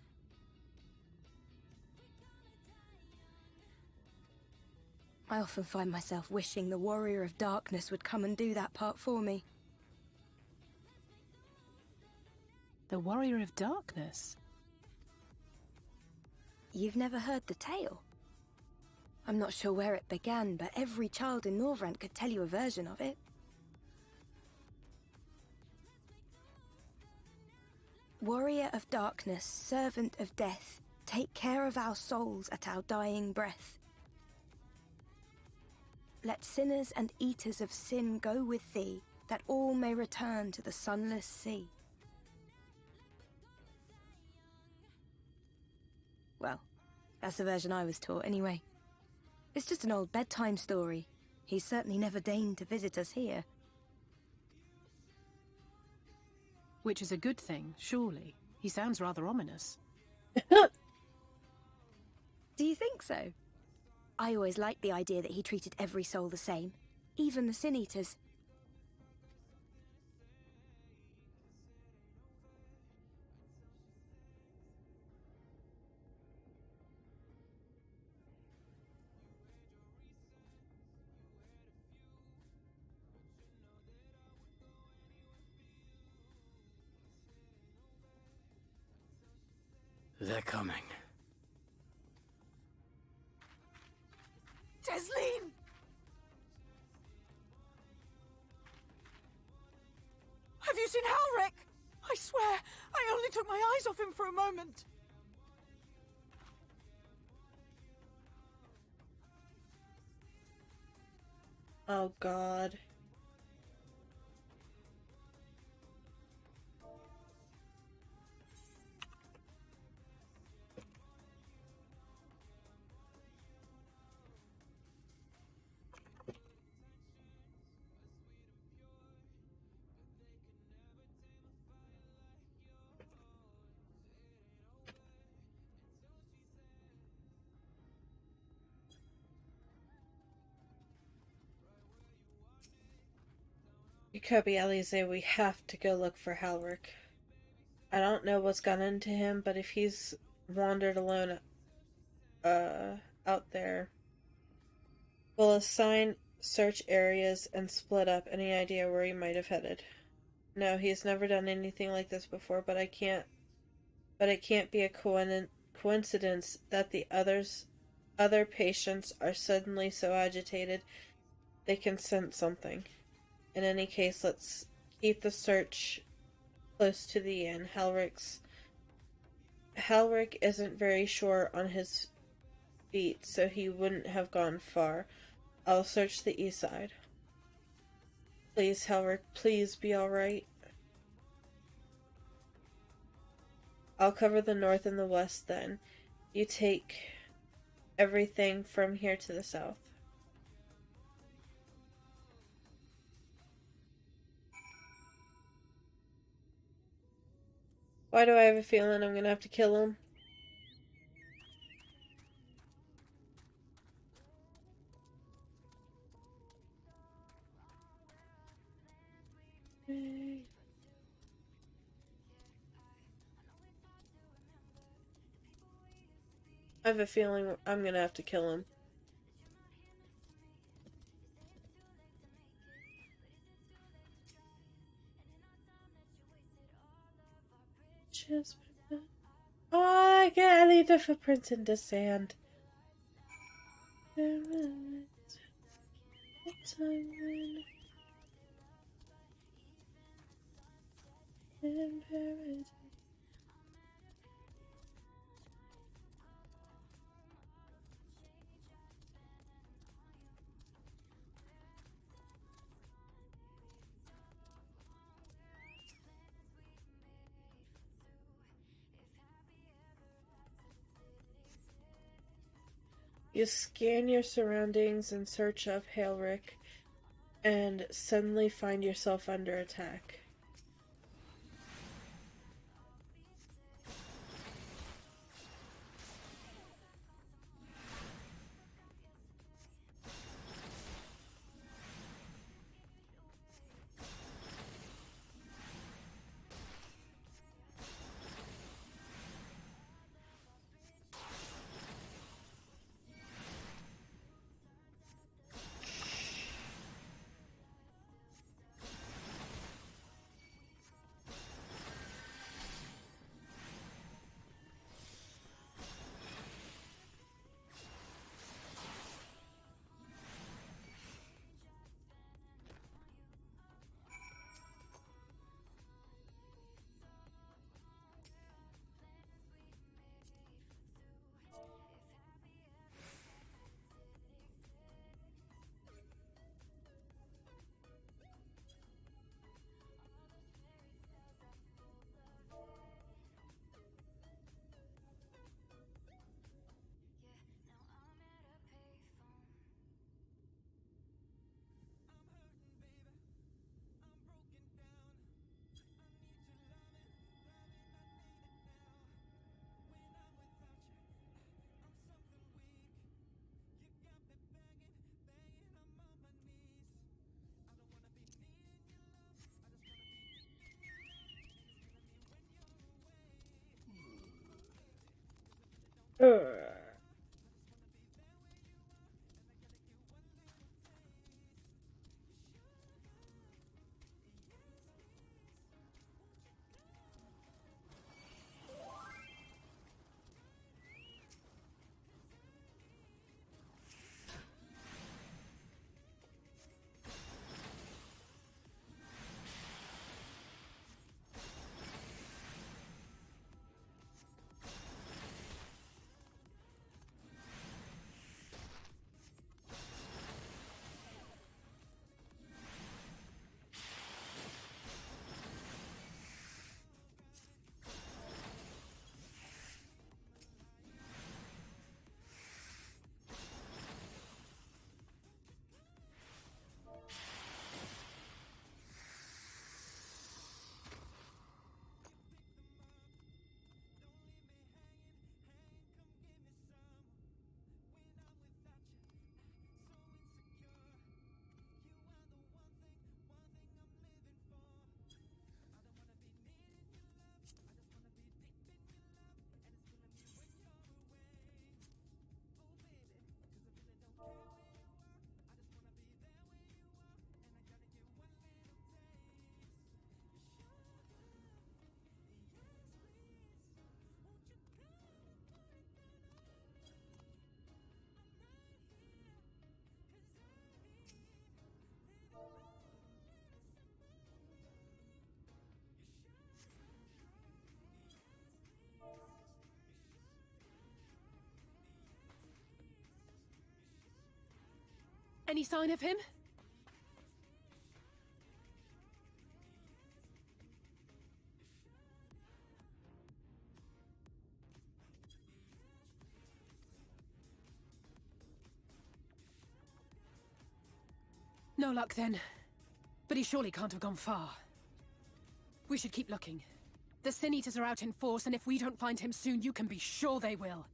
I often find myself wishing the Warrior of Darkness would come and do that part for me. The Warrior of Darkness? You've never heard the tale? I'm not sure where it began, but every child in Norvrent could tell you a version of it. Warrior of Darkness, servant of death, take care of our souls at our dying breath. Let sinners and eaters of sin go with thee, that all may return to the sunless sea. Well, that's the version I was taught anyway. It's just an old bedtime story. He's certainly never deigned to visit us here. Which is a good thing, surely. He sounds rather ominous. Do you think so? I always liked the idea that he treated every soul the same, even the Sin Eaters. They're coming. Tesleen! Have you seen Halric? I swear, I only took my eyes off him for a moment. Oh God. Jacoby Alize, we have to go look for Halric. I don't know what's gone into him, but if he's wandered alone uh out there, we'll assign search areas and split up. Any idea where he might have headed? No, he's never done anything like this before, but it can't be a coincidence that the other patients are suddenly so agitated they can sense something. In any case, let's keep the search close to the inn. Halric isn't very sure on his feet, so he wouldn't have gone far. I'll search the east side. Please, Halric, please be alright. I'll cover the north and the west then. You take everything from here to the south. Why do I have a feeling I'm gonna have to kill him? I have a feeling I'm gonna have to kill him. Just... Oh, I get I leave the footprints in the sand. You scan your surroundings in search of Halric and suddenly find yourself under attack. Any sign of him? No luck then. But he surely can't have gone far. We should keep looking. The Sin Eaters are out in force, and if we don't find him soon, you can be sure they will.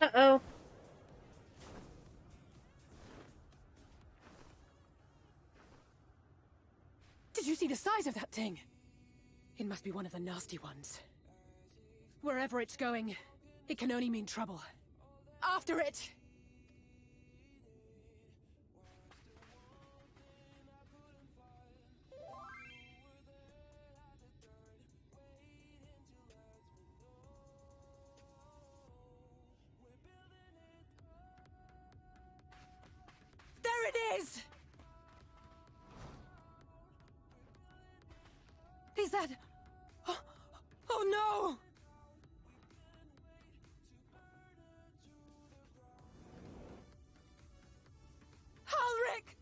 Uh-oh. Did you see the size of that thing? It must be one of the nasty ones. Wherever it's going, it can only mean trouble. After it! There it is! Is that... Oh no! Ulrich!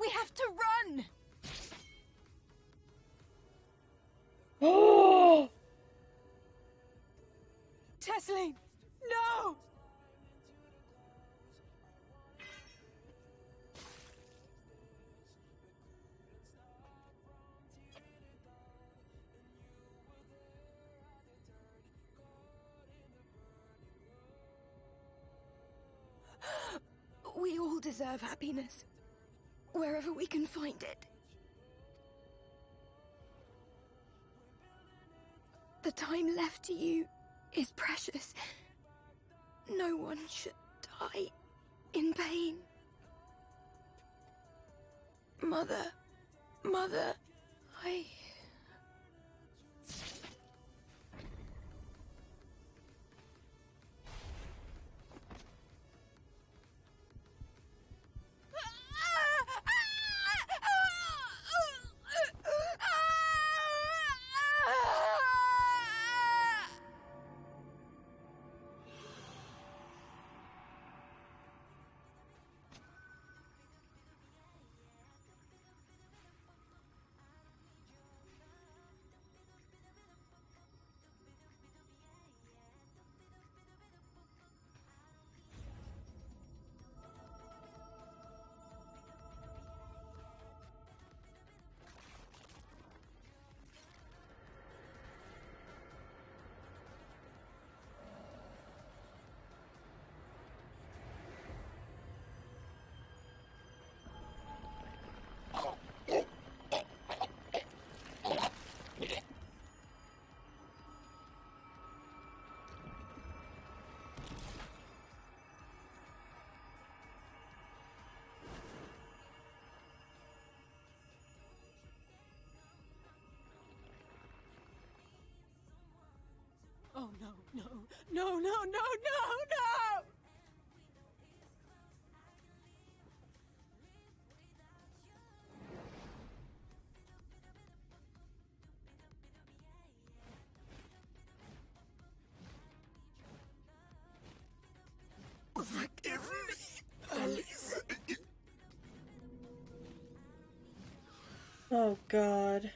We have to run! Oh! Tesseline! No! We all deserve happiness. Wherever we can find it. The time left to you is precious. No one should die in pain. Mother, I... Oh no, no, no, no, no, no, no! Forgive me, Alice. Oh, God.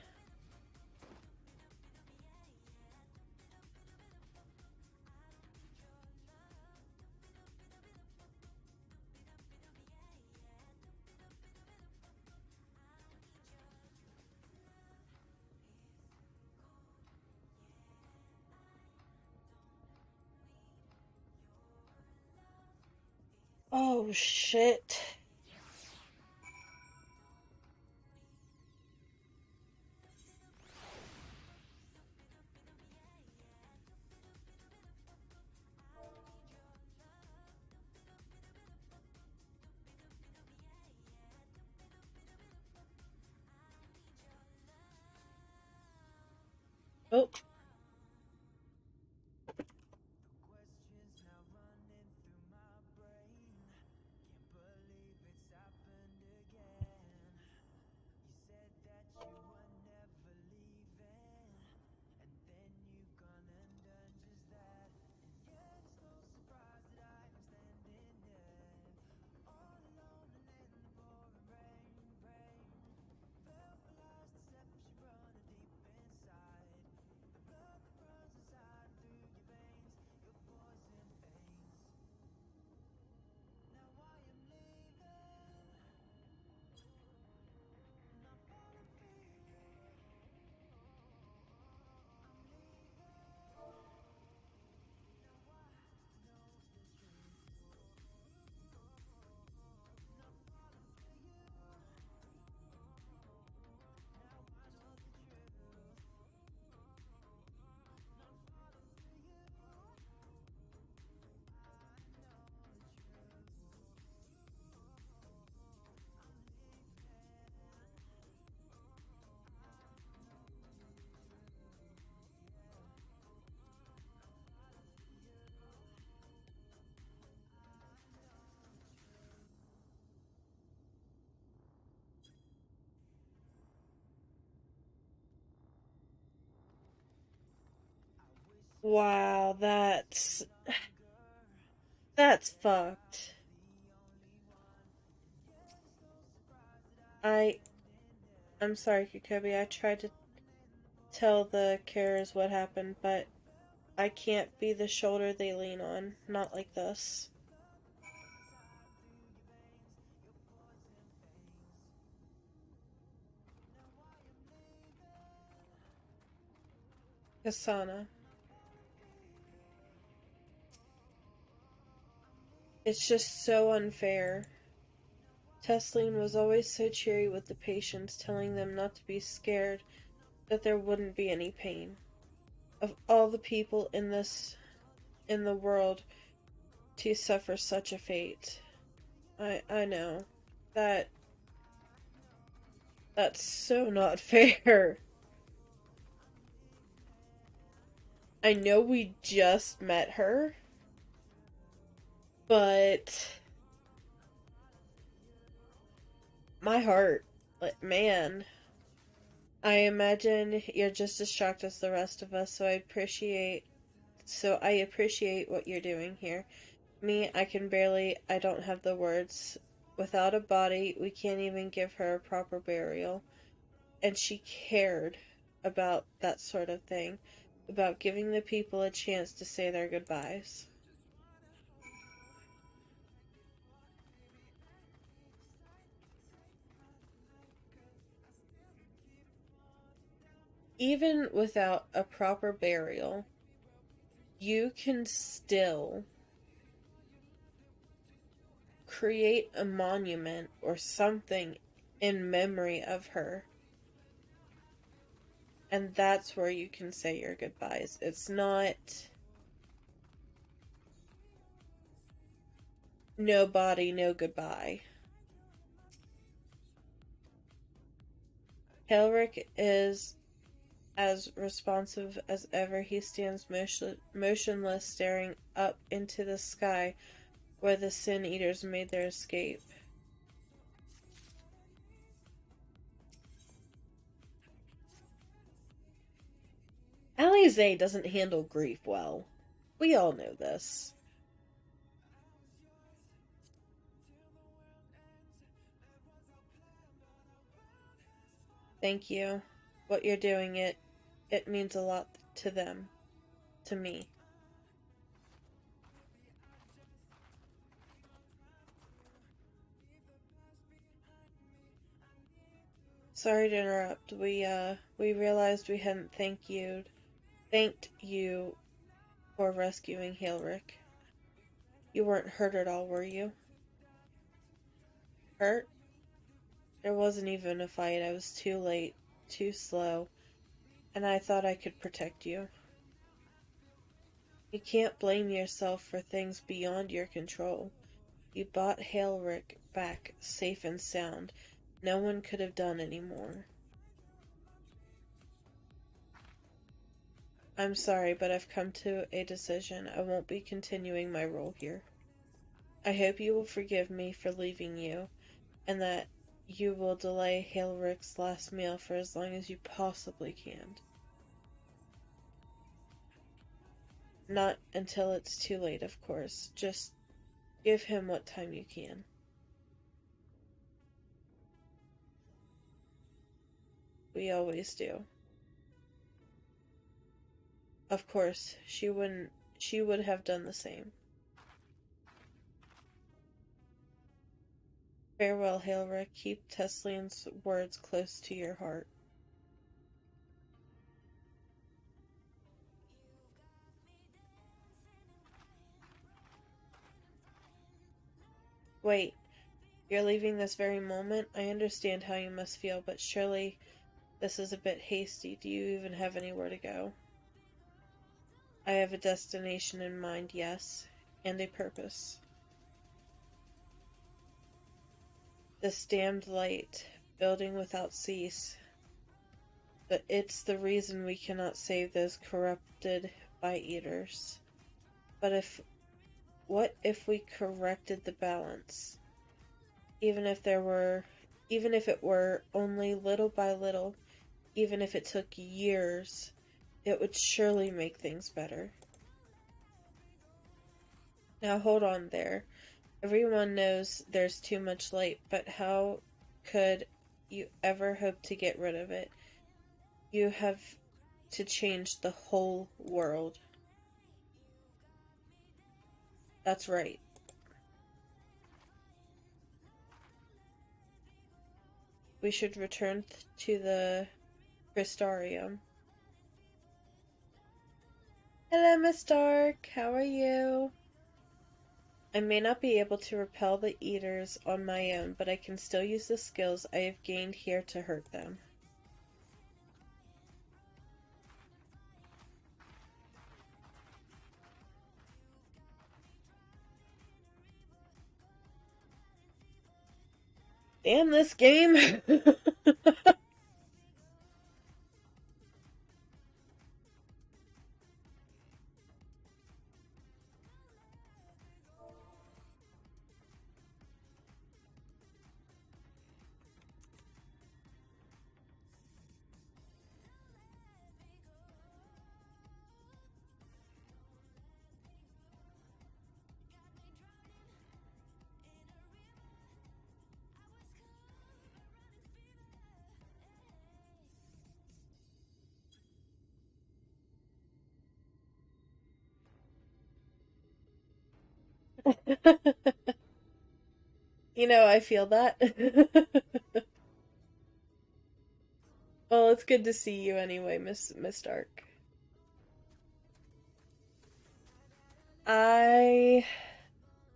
Oh, shit. Oh. Wow, that's fucked. I I'm sorry, Kokobi. I tried to tell the carers what happened, but I can't be the shoulder they lean on. Not like this. Kasana. It's just so unfair. Tesleen was always so cheery with the patients, telling them not to be scared, that there wouldn't be any pain. Of all the people in the world to suffer such a fate. I know. That that's so not fair. I know we just met her, but my heart, like, man, I imagine you're just as shocked as the rest of us, so I appreciate what you're doing here. Me, I don't have the words. Without a body, we can't even give her a proper burial. And she cared about that sort of thing, about giving the people a chance to say their goodbyes. Even without a proper burial, you can still create a monument or something in memory of her. And that's where you can say your goodbyes. It's not no body, no goodbye. Helric is as responsive as ever. He stands motionless, staring up into the sky where the Sin Eaters made their escape. Alize doesn't handle grief well. We all know this. Thank you. What you're doing, it means a lot to them, to me. Sorry to interrupt. We realized we hadn't thanked you for rescuing Hailrick. You weren't hurt at all, were you? Hurt? There wasn't even a fight. I was too late, too slow, and I thought I could protect you. You can't blame yourself for things beyond your control. You brought Hailrick back safe and sound. No one could have done any more. I'm sorry, but I've come to a decision. I won't be continuing my role here. I hope you will forgive me for leaving you, and that you will delay Hailrick's last meal for as long as you possibly can. Not until it's too late, of course. Just give him what time you can. We always do. Of course, she would have done the same. Farewell, Hailrick. Keep Teslian's words close to your heart. Wait, you're leaving this very moment? I understand how you must feel, but surely this is a bit hasty. Do you even have anywhere to go? I have a destination in mind, yes, and a purpose. This damned light, building without cease. But it's the reason we cannot save those corrupted by eaters. But what if we corrected the balance? Even if even if it were only little by little, even if it took years, It would surely make things better. Now hold on there. Everyone knows there's too much light, but how could you ever hope to get rid of it? You have to change the whole world. That's right. We should return to the Crystarium. Hello, Miss Dark. How are you? I may not be able to repel the eaters on my own, but I can still use the skills I have gained here to hurt them. Damn this game! You know, I feel that. Well, it's good to see you anyway, Miss Dark. I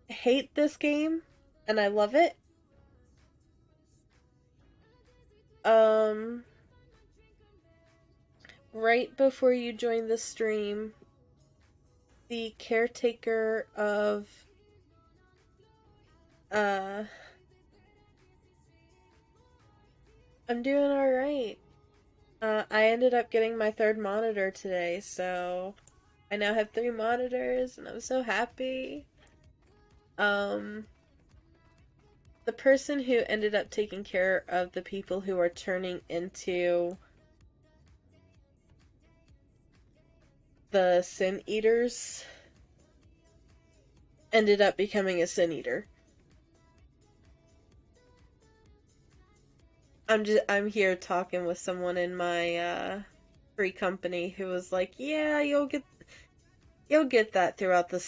hate this game and I love it. Um right before you joined the stream, the caretaker of uh I'm doing all right. I ended up getting my third monitor today, so I now have 3 monitors and I'm so happy. Um the person who ended up taking care of the people who are turning into the Sin Eaters ended up becoming a Sin Eater. I'm here talking with someone in my free company who was like, "Yeah, you'll get that throughout the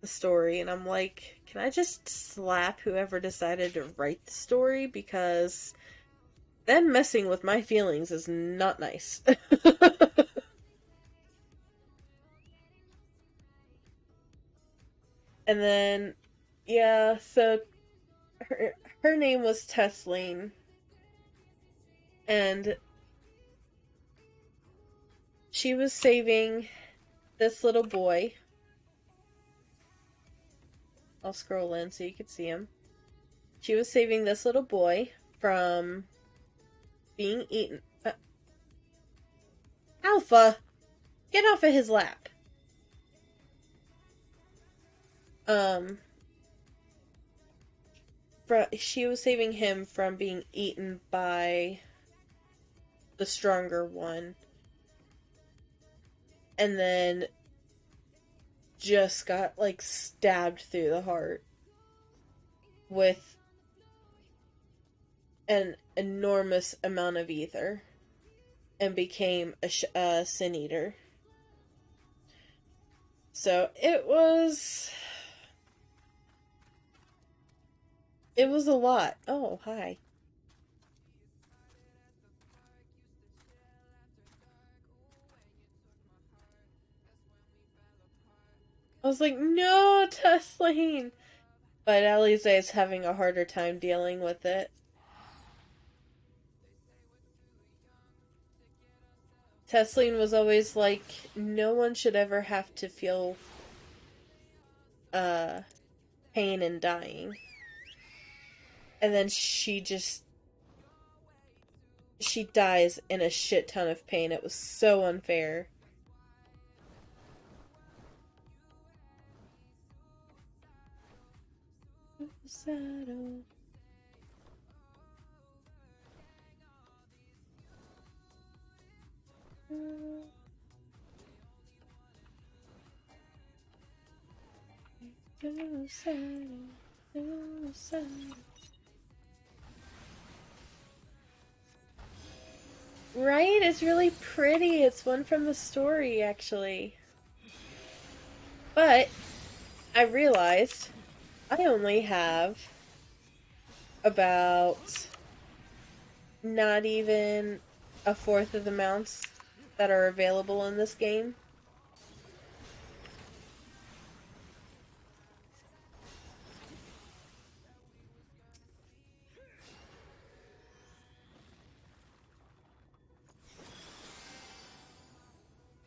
story." And I'm like, "Can I just slap whoever decided to write the story because them messing with my feelings is not nice." And then yeah, so her name was Tesleen, and she was saving this little boy. I'll scroll in so you can see him. She was saving this little boy from being eaten. Alpha, get off of his lap. Um, she was saving him from being eaten by the stronger one, and then just got like stabbed through the heart with an enormous amount of ether and became a sin eater. So it was a lot. Oh, hi. I was like, no, Tesleen. But Alize is having a harder time dealing with it. Tesleen was always like, no one should ever have to feel uh pain and dying. And then she dies in a shit ton of pain. It was so unfair. Saddle. Right? It's really pretty. It's one from the story, actually. But I realized I only have about not even a fourth of the mounts that are available in this game.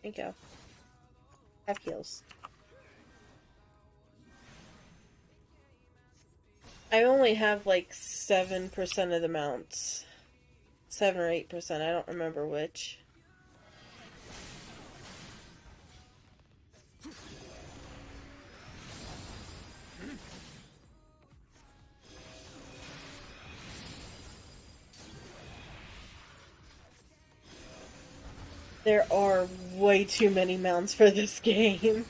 There you go. Have heals. I only have like 7% of the mounts. 7 or 8%, I don't remember which. There are way too many mounts for this game.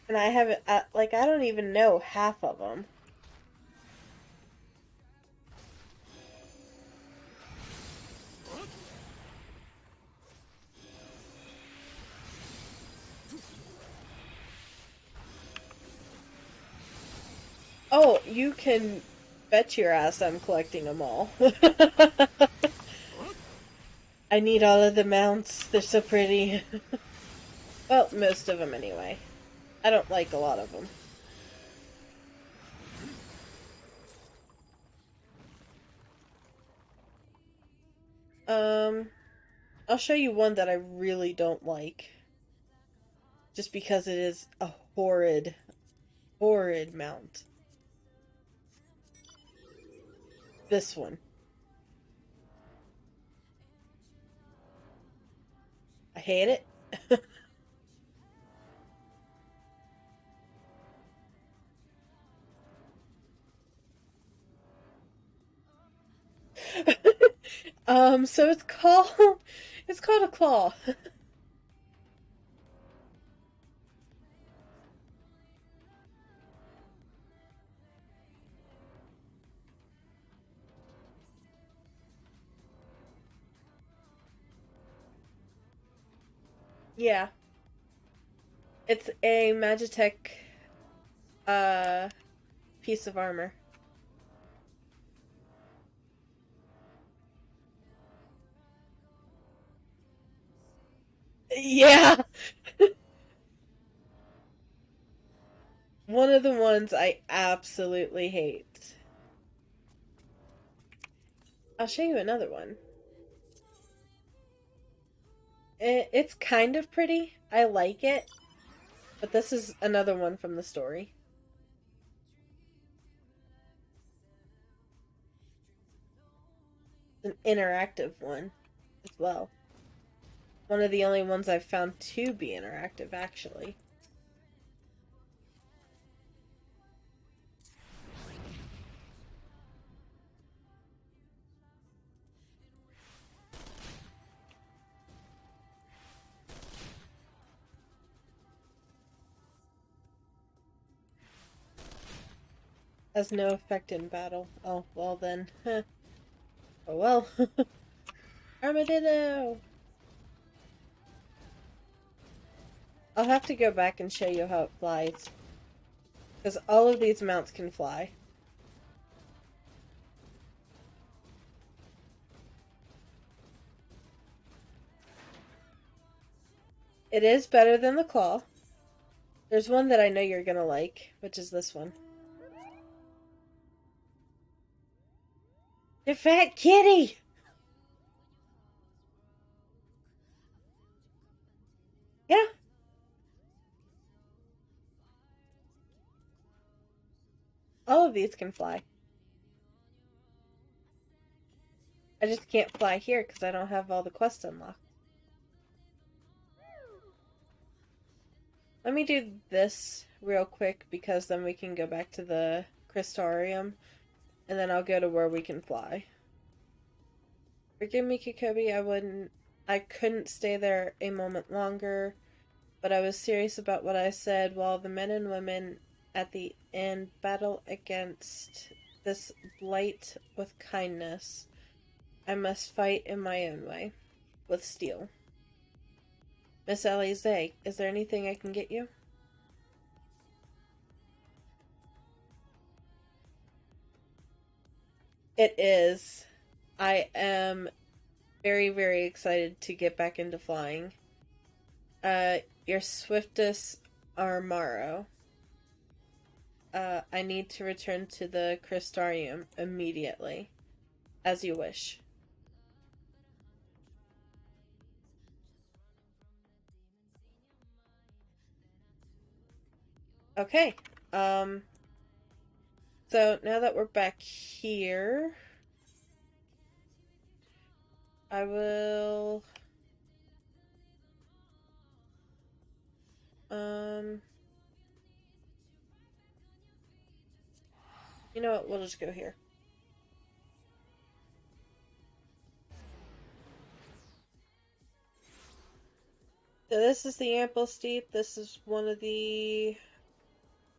And I haven't, like, I don't even know half of them. Oh, you can bet your ass I'm collecting them all. I need all of the mounts. They're so pretty. Well, most of them anyway. I don't like a lot of them. I'll show you one that I really don't like. Just because it is a horrid, horrid mount. This one. I hate it. So it's called a claw. Yeah. It's a Magitech uh piece of armor. Yeah. One of the ones I absolutely hate. I'll show you another one. It's kind of pretty. I like it. But this is another one from the story. It's an interactive one as well. One of the only ones I've found to be interactive, actually. Has no effect in battle. Oh, well then. Oh well. Armadillo! I'll have to go back and show you how it flies. Because all of these mounts can fly. It is better than the claw. There's one that I know you're gonna like, which is this one. The fat kitty! Yeah. All of these can fly. I just can't fly here because I don't have all the quests unlocked. Let me do this real quick because then we can go back to the crystarium and then I'll go to where we can fly. Forgive me, Kikobi, I couldn't stay there a moment longer, but I was serious about what I said. While the men and women at the end battle against this blight with kindness, I must fight in my own way, with steel. Miss Alize, is there anything I can get you? It is. I am very, very excited to get back into flying. Your swiftest Armaro. I need to return to the Crystarium immediately. As you wish. Okay. Um, so now that we're back here, I will... You know what? We'll just go here. So this is the Ample Steep. This is one of the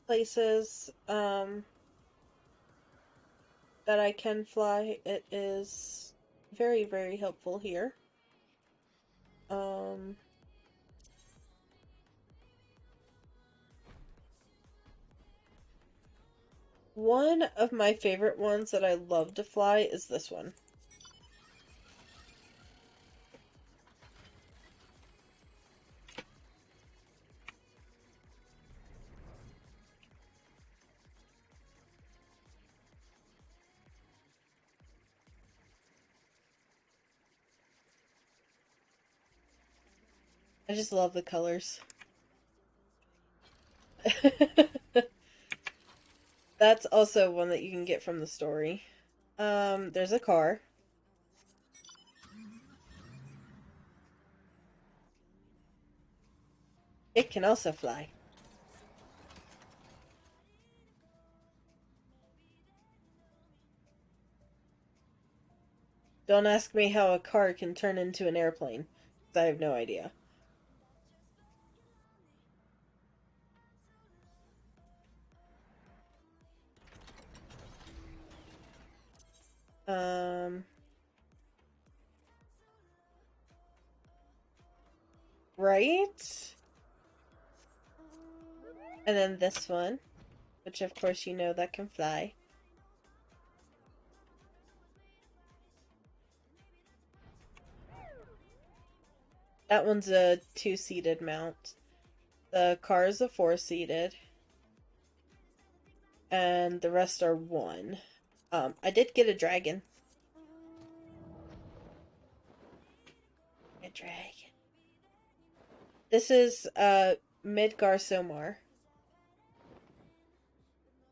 places, that I can fly. It is very, very helpful here. Um... One of my favorite ones that I love to fly is this one. I just love the colors. That's also one that you can get from the story. There's a car. It can also fly. Don't ask me how a car can turn into an airplane, because I have no idea. Um... Right? And then this one, which of course you know that can fly. That one's a two-seated mount. The car is a four-seated. And the rest are one. I did get a dragon. A dragon. This is, Midgar Somar.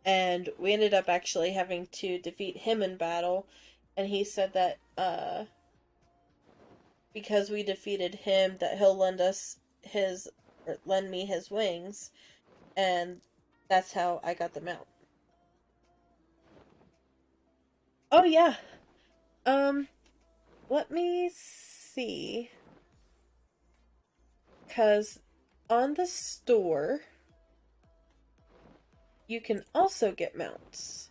And we ended up actually having to defeat him in battle. And he said that, because we defeated him, that he'll lend me his wings. And that's how I got them out. Oh, yeah. Let me see. Because on the store, you can also get mounts.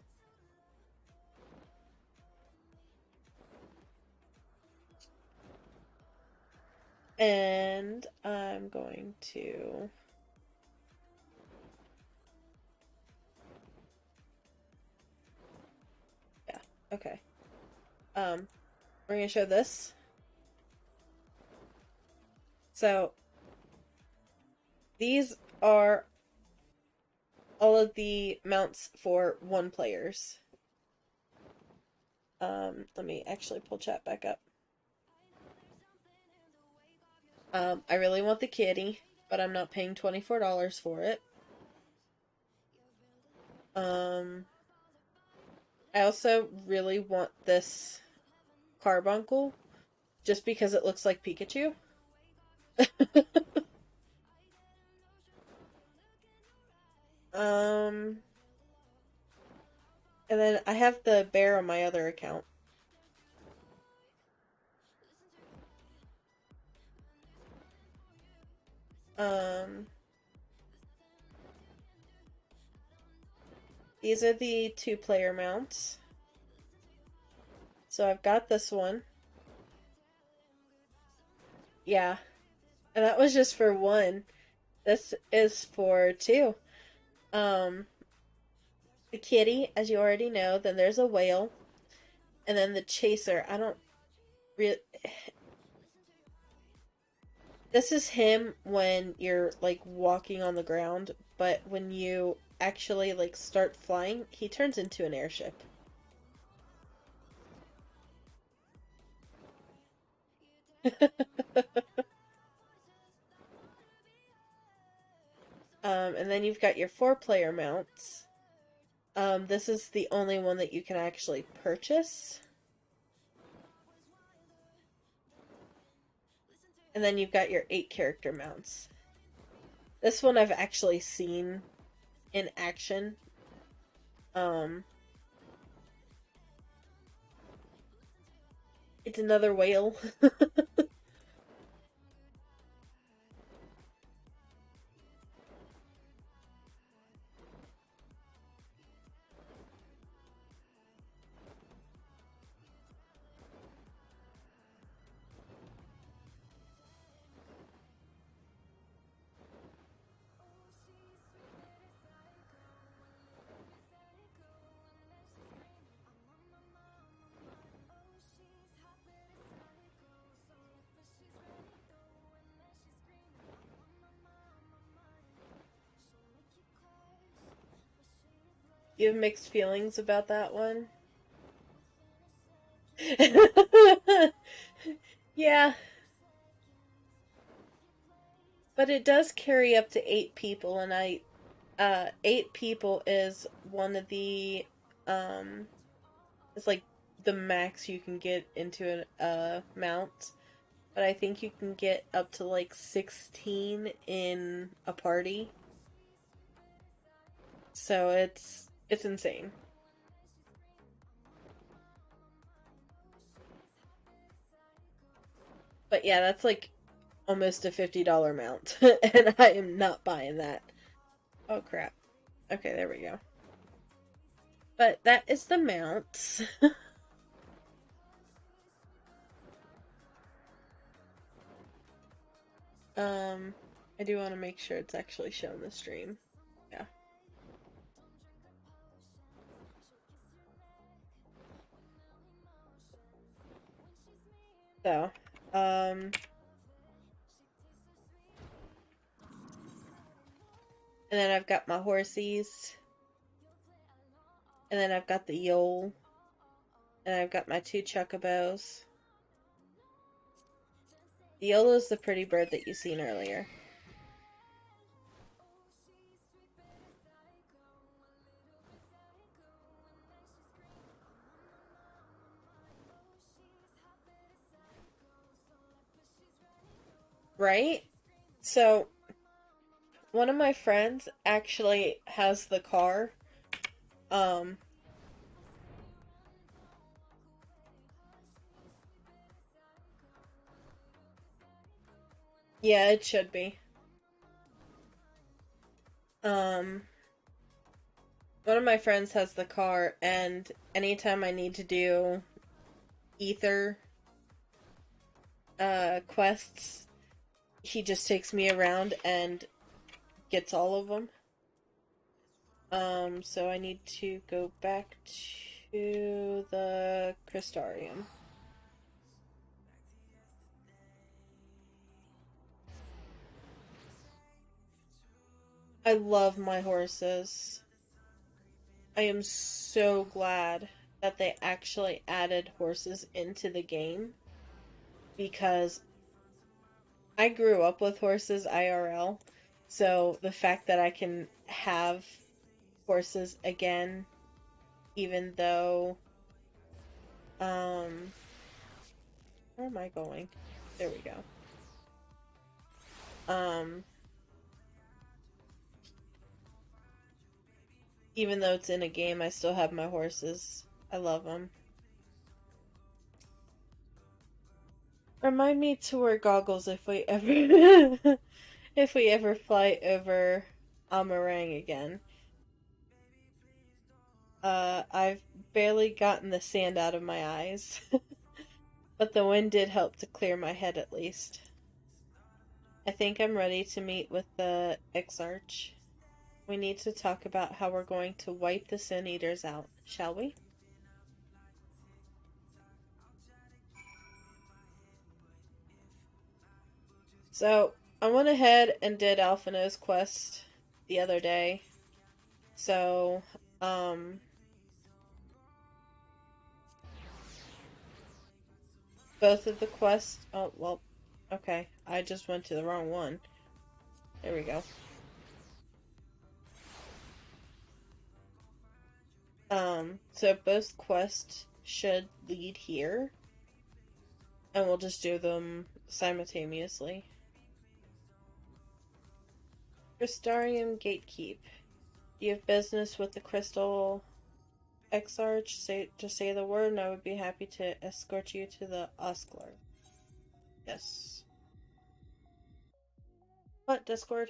And I'm going to... Yeah, okay. We're gonna show this. So, these are all of the mounts for one players. Let me actually pull chat back up. I really want the kitty, but I'm not paying $24 for it. I also really want this carbuncle, just because it looks like Pikachu. Um, and then I have the bear on my other account. Um, these are the 2-player mounts. So I've got this one. Yeah. And that was just for one. This is for two. Um, the kitty, as you already know, then there's a whale, and then the chaser. I don't really. This is him when you're like walking on the ground, but when you actually like start flying, he turns into an airship. And then you've got your 4-player mounts. This is the only one that you can actually purchase. And then you've got your 8-character mounts. This one I've actually seen in action. Um, it's another whale. You have mixed feelings about that one? Yeah, but it does carry up to 8 people, and 8 people is one of the, um, it's like the max you can get into a mount. But I think you can get up to like 16 in a party. So it's insane. But yeah, that's like almost a $50 mount, and I am not buying that. Oh crap. Okay, there we go. But that is the mounts. um, I do want to make sure it's actually showing the stream. Yeah. So, um, and then I've got my horsies, and then I've got the yole, and I've got my 2 chocobos. The yolo is the pretty bird that you seen earlier. Right? So, one of my friends actually has the car. Um, yeah, it should be. Um, one of my friends has the car, and anytime I need to do ether quests, he just takes me around and gets all of them. So I need to go back to the Crystarium. I love my horses. I am so glad that they actually added horses into the game because I grew up with horses IRL. So the fact that I can have horses again, even though, um, where am I going? There we go. Um, Even though it's in a game, I still have my horses. I love them. Remind me to wear goggles if we ever if we ever fly over Amarang again. I've barely gotten the sand out of my eyes. But the wind did help to clear my head at least. I think I'm ready to meet with the Exarch. We need to talk about how we're going to wipe the Sin Eaters out, shall we? So, I went ahead and did Alphino's quest the other day. So, both of the quests. Oh, well, okay. I just went to the wrong one. There we go. So both quests should lead here. And we'll just do them simultaneously. Crystarium Gatekeep. You have business with the Crystal Exarch. Just say the word and I would be happy to escort you to the Osclar. Yes. What, Discord?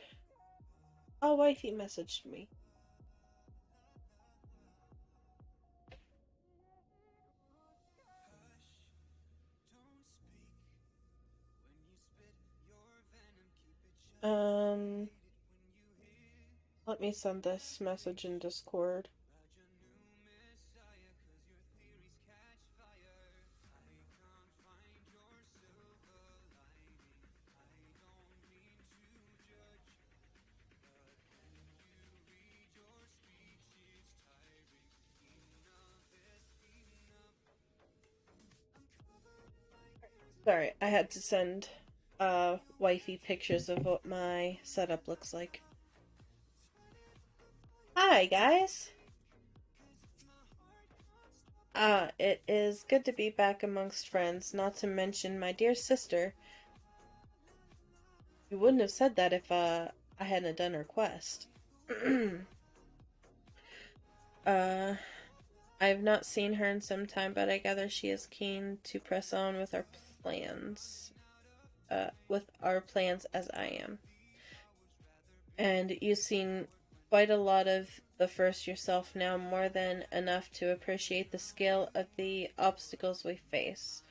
Oh, wifey messaged me. Let me send this message in Discord. Sorry, I had to send wifey pictures of what my setup looks like. Hi guys! It is good to be back amongst friends, not to mention my dear sister. You wouldn't have said that if I hadn't done her quest. I've not seen her in some time, but I gather she is keen to press on with our plans. With our plans as I am. And you've seen quite a lot of the first yourself now, more than enough to appreciate the scale of the obstacles we face.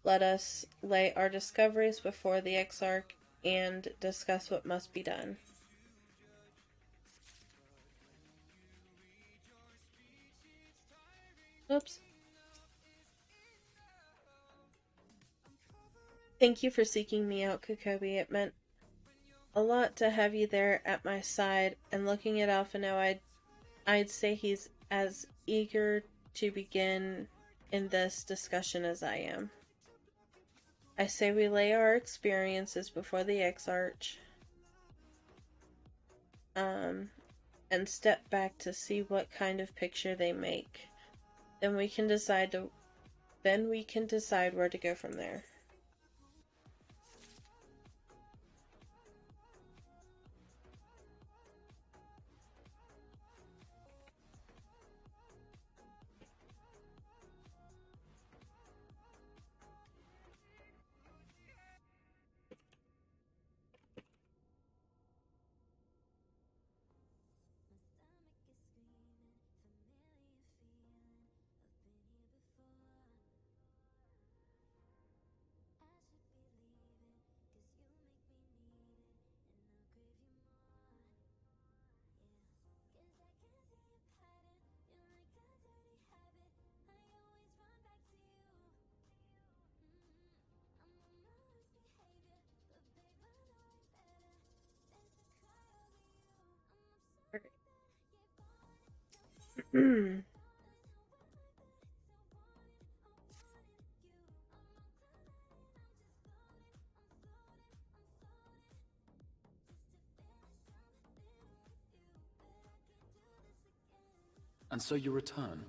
Let us lay our discoveries before the Exarch and discuss what must be done. Oops. Thank you for seeking me out, Kokobi. It meant a lot to have you there at my side, and looking at Alpha now, I'd say he's as eager to begin in this discussion as I am. I say we lay our experiences before the Exarch, and step back to see what kind of picture they make. Then we can decide where to go from there. And so you return?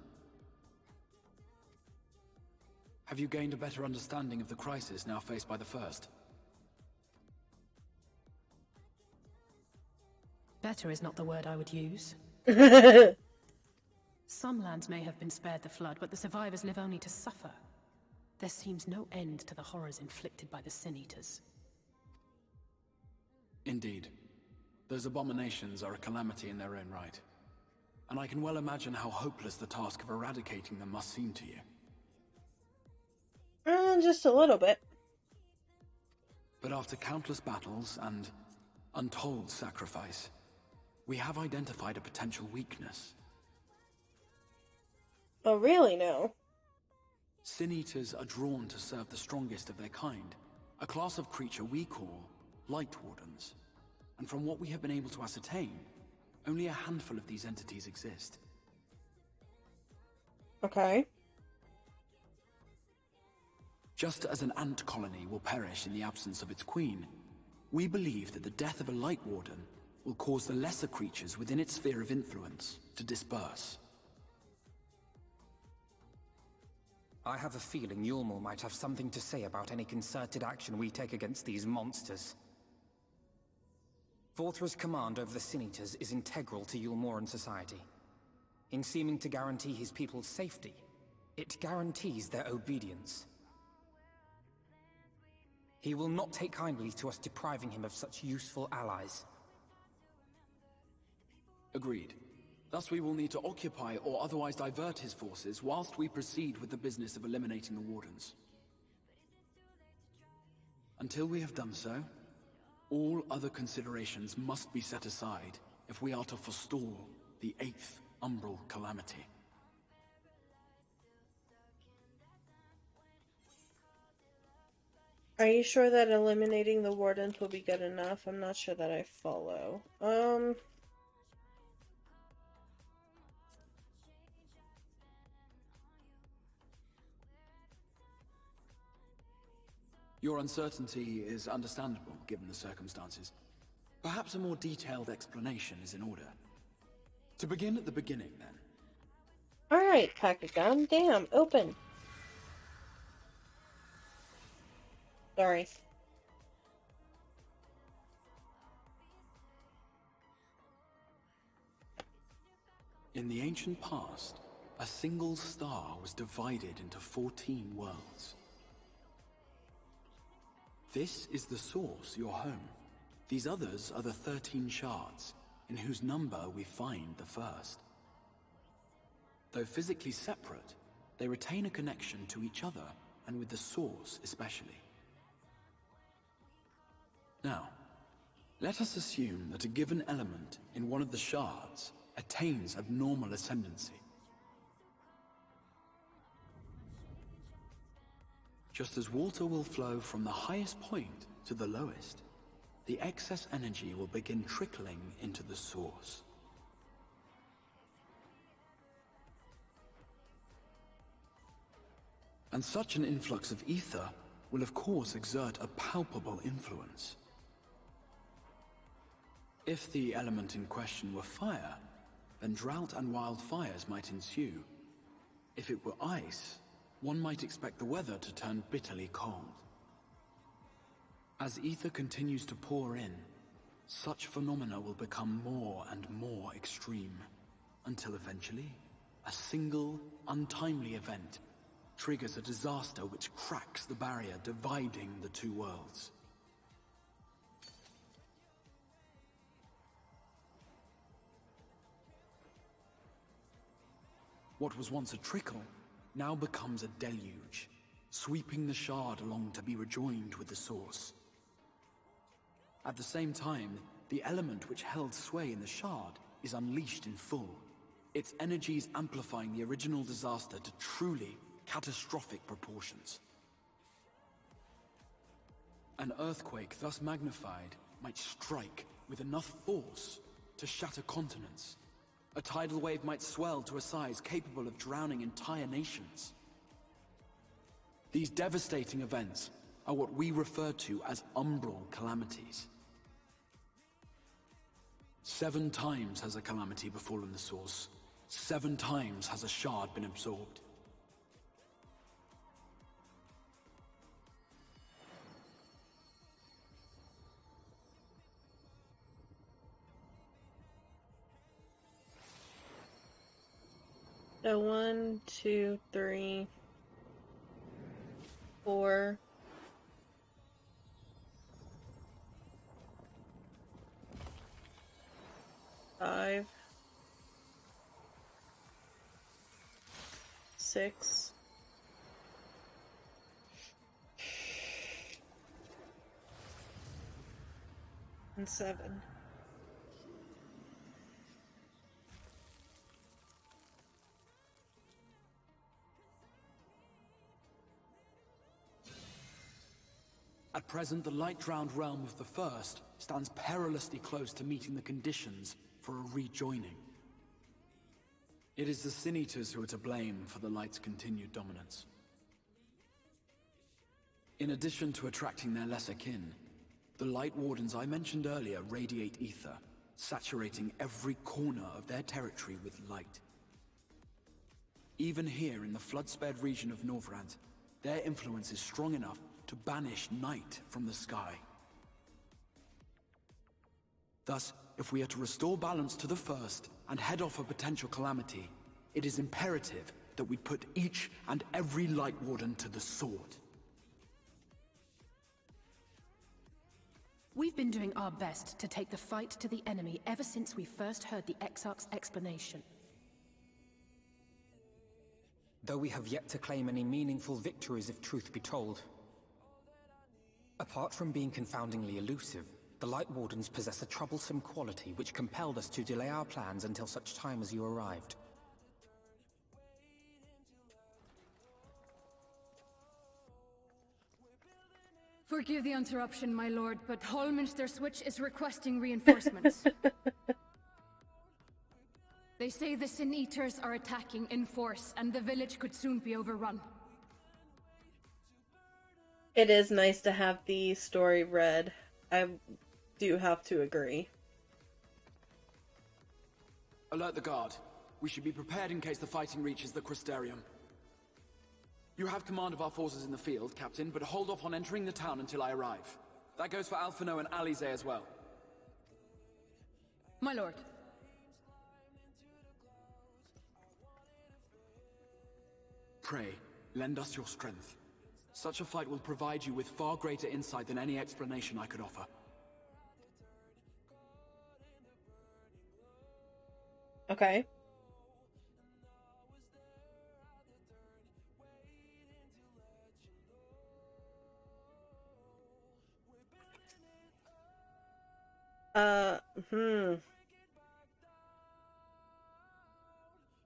Have you gained a better understanding of the crisis now faced by the First? Better is not the word I would use. Some lands may have been spared the flood, but the survivors live only to suffer. There seems no end to the horrors inflicted by the Sin Eaters. Indeed. Those abominations are a calamity in their own right. And I can well imagine how hopeless the task of eradicating them must seem to you. Just a little bit. But after countless battles and untold sacrifice, we have identified a potential weakness. Oh, really now? Sin Eaters are drawn to serve the strongest of their kind, a class of creature we call Light Wardens. And from what we have been able to ascertain, only a handful of these entities exist. Okay. Just as an ant colony will perish in the absence of its queen, we believe that the death of a Light Warden will cause the lesser creatures within its sphere of influence to disperse. I have a feeling Yulmor might have something to say about any concerted action we take against these monsters. Vorthra's command over the Sin Eaters is integral to Yulmoran society. In seeming to guarantee his people's safety, it guarantees their obedience. He will not take kindly to us depriving him of such useful allies. Agreed. Thus we will need to occupy or otherwise divert his forces whilst we proceed with the business of eliminating the Wardens. Until we have done so, all other considerations must be set aside if we are to forestall the 8th Umbral Calamity. Are you sure that eliminating the Wardens will be good enough? I'm not sure that I follow. Your uncertainty is understandable, given the circumstances. Perhaps a more detailed explanation is in order. To begin at the beginning, then. Alright, Pakagon. Damn, open. Sorry. In the ancient past, a single star was divided into 14 worlds. This is the source, your home. These others are the 13 shards, in whose number we find the first. Though physically separate, they retain a connection to each other, and with the source especially. Now, let us assume that a given element in one of the shards attains abnormal ascendancy. Just as water will flow from the highest point to the lowest, the excess energy will begin trickling into the source. And such an influx of ether will of course exert a palpable influence. If the element in question were fire, then drought and wildfires might ensue. If it were ice, one might expect the weather to turn bitterly cold. As ether continues to pour in, such phenomena will become more and more extreme, until eventually, a single, untimely event triggers a disaster which cracks the barrier dividing the two worlds. What was once a trickle now becomes a deluge, sweeping the shard along to be rejoined with the source. At the same time, the element which held sway in the shard is unleashed in full, its energies amplifying the original disaster to truly catastrophic proportions. An earthquake thus magnified might strike with enough force to shatter continents. A tidal wave might swell to a size capable of drowning entire nations. These devastating events are what we refer to as umbral calamities. 7 times has a calamity befallen the source. 7 times has a shard been absorbed. So 1, 2, 3, 4. 5, 6. And 7. At present, the light-drowned realm of the First stands perilously close to meeting the conditions for a rejoining. It is the Sin Eaters who are to blame for the Light's continued dominance. In addition to attracting their lesser kin, the Light Wardens I mentioned earlier radiate ether, saturating every corner of their territory with light. Even here in the flood-spared region of Norvrant, their influence is strong enough to banish night from the sky. Thus, if we are to restore balance to the First and head off a potential calamity, it is imperative that we put each and every Light Warden to the sword. We've been doing our best to take the fight to the enemy ever since we first heard the Exarch's explanation. Though we have yet to claim any meaningful victories if truth be told. Apart from being confoundingly elusive, the Light Wardens possess a troublesome quality which compelled us to delay our plans until such time as you arrived. Forgive the interruption, my lord, but Hallminster Switch is requesting reinforcements. They say the Sin Eaters are attacking in force, and the village could soon be overrun. It is nice to have the story read. I do have to agree. Alert the guard. We should be prepared in case the fighting reaches the Crystarium. You have command of our forces in the field, Captain, but hold off on entering the town until I arrive. That goes for Alphino and Alize as well. My lord. Pray, lend us your strength. Such a fight will provide you with far greater insight than any explanation I could offer. Okay.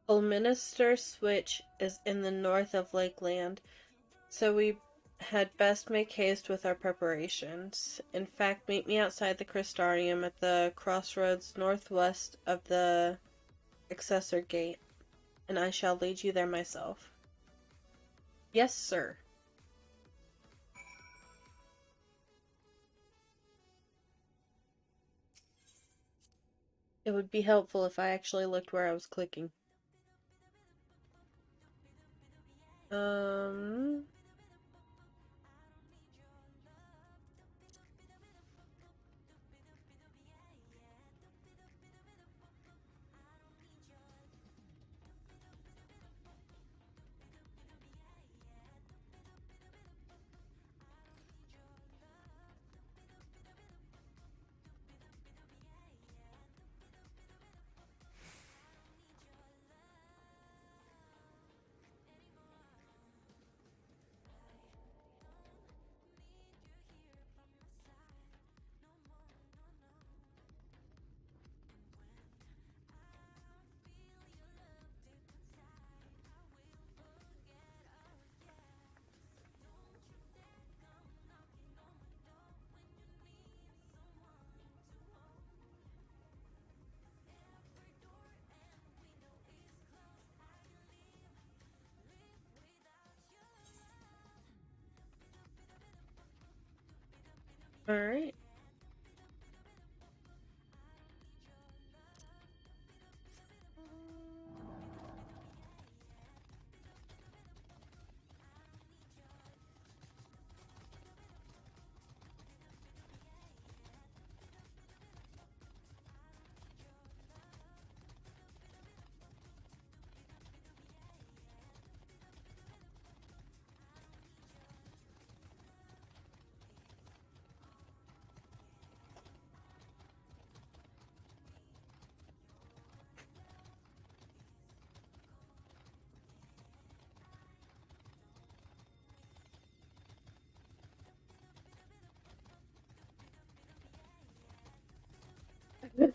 Ulminister Switch is in the north of Lakeland, so we had best make haste with our preparations. In fact, meet me outside the Crystarium at the crossroads northwest of the Accessor Gate, and I shall lead you there myself. Yes, sir. It would be helpful if I actually looked where I was clicking.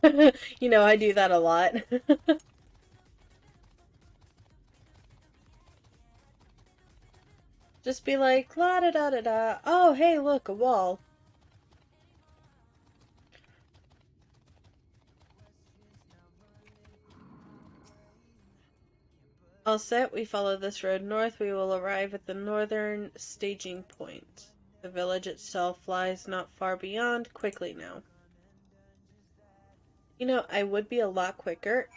You know, I do that a lot. Just be like, la da da da da. Oh, hey, look, a wall. All set, we follow this road north. We will arrive at the northern staging point. The village itself lies not far beyond. Quickly now. You know, I would be a lot quicker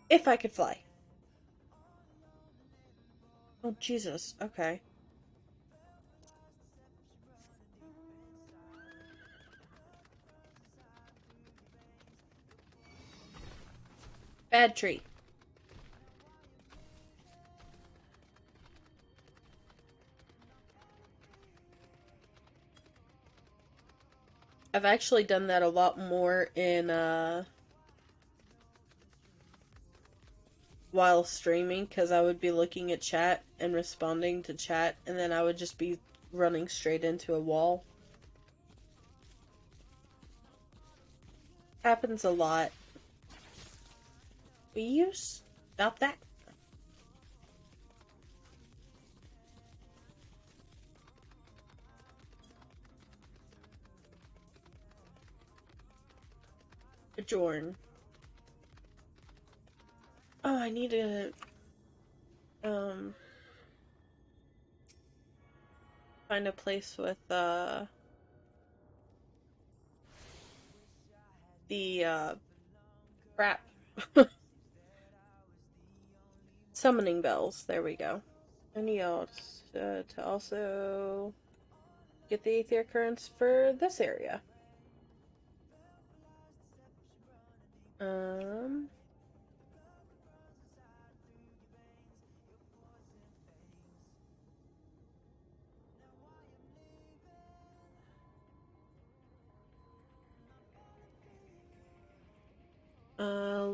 if I could fly. Oh, Jesus. Okay. Bad tree. I've actually done that a lot more in, while streaming, because I would be looking at chat and responding to chat, and then I would just be running straight into a wall. Happens a lot. Will you stop that? Adjourn. Oh, I need to, find a place with, the, crap. Summoning bells. There we go. I need to also get the aether currents for this area. Um,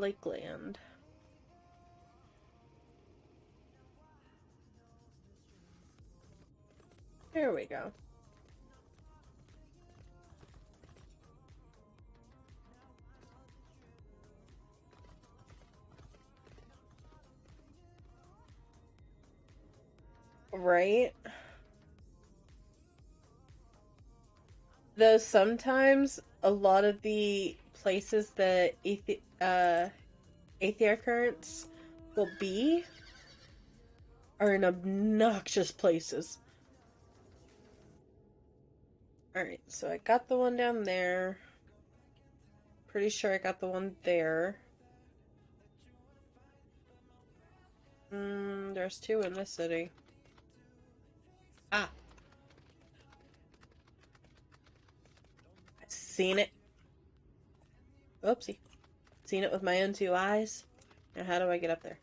Lakeland. There we go. Right? Though sometimes a lot of the places that aether currents will be are in obnoxious places. Alright, so I got the one down there. Pretty sure I got the one there. There's two in this city. Ah. Seen it. Oopsie. Seen it with my own two eyes. Now how do I get up there?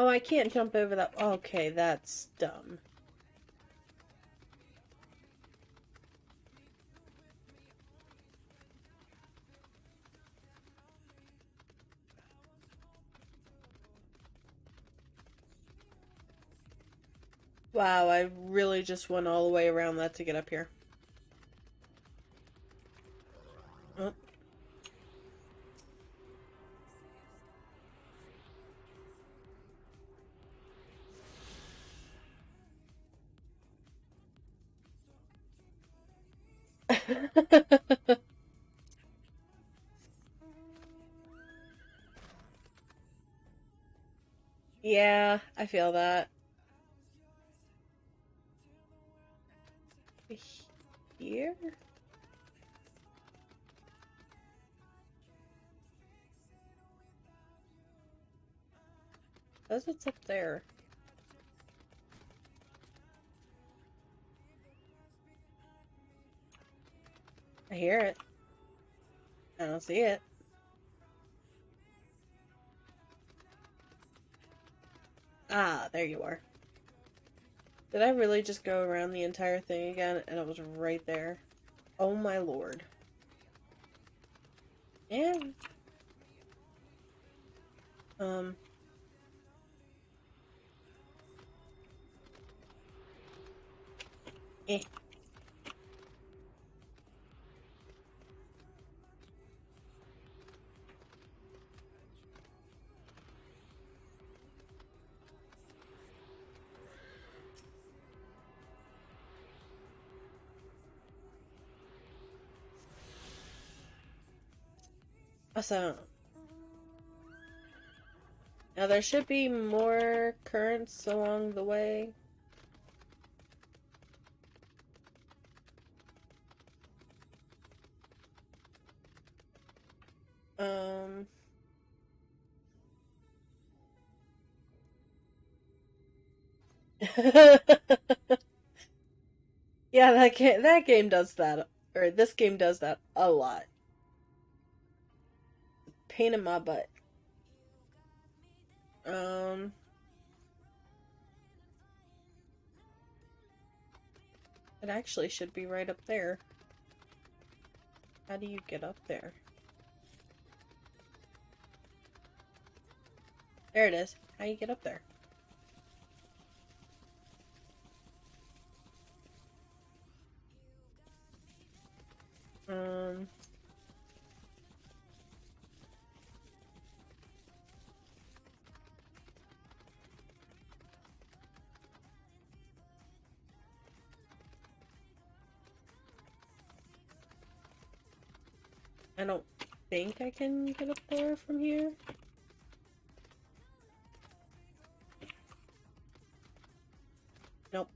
Oh, I can't jump over that. Okay, that's dumb. Wow, I really just went all the way around that to get up here. Oh. Yeah, I feel that. Here? Says it's up there. I hear it. I don't see it. Ah, there you are. Did I really just go around the entire thing again and it was right there? Oh my lord. Yeah. Um. Eh. Awesome. Now there should be more currents along the way. Yeah, that game does that, or this game does that a lot. Pain in my butt. Um, it actually should be right up there. How do you get up there? There it is. How do you get up there? Um, I don't think I can get up there from here. Nope.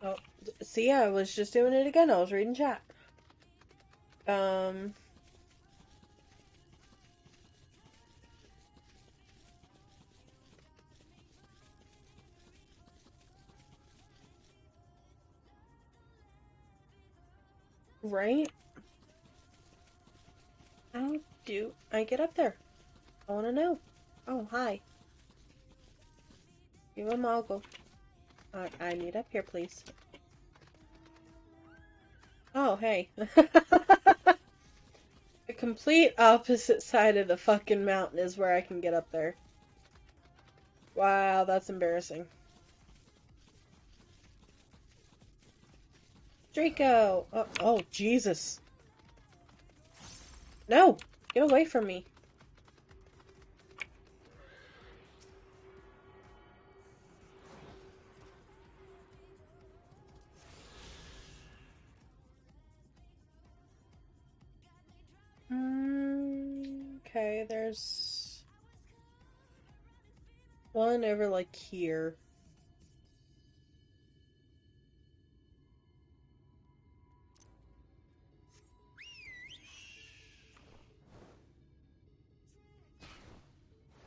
Oh, see, I was just doing it again. I was reading chat. Um, right? How do I get up there? I want to know. Oh, hi. You a mogul. I need up here, please. Oh, hey. The complete opposite side of the fucking mountain is where I can get up there. Wow, that's embarrassing. Draco! Oh, Jesus. No! Get away from me. Okay, there's one over like here.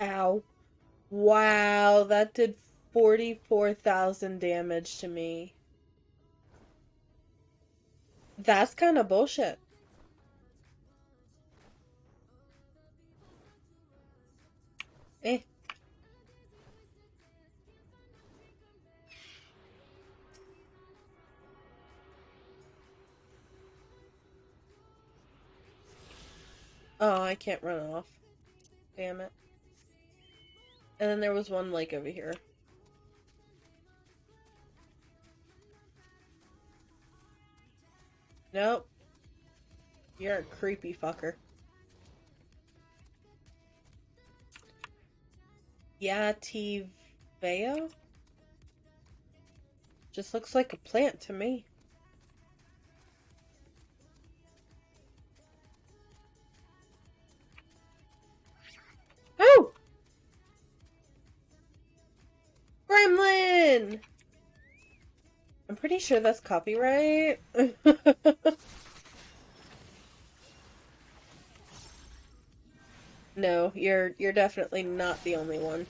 Ow. Wow, that did 44,000 damage to me. That's kind of bullshit. Eh. Oh, I can't run off. Damn it. And then there was one like over here. Nope. You're a creepy fucker. Yativeo? Just looks like a plant to me. Oh! Gremlin! I'm pretty sure that's copyright. No, you're definitely not the only one.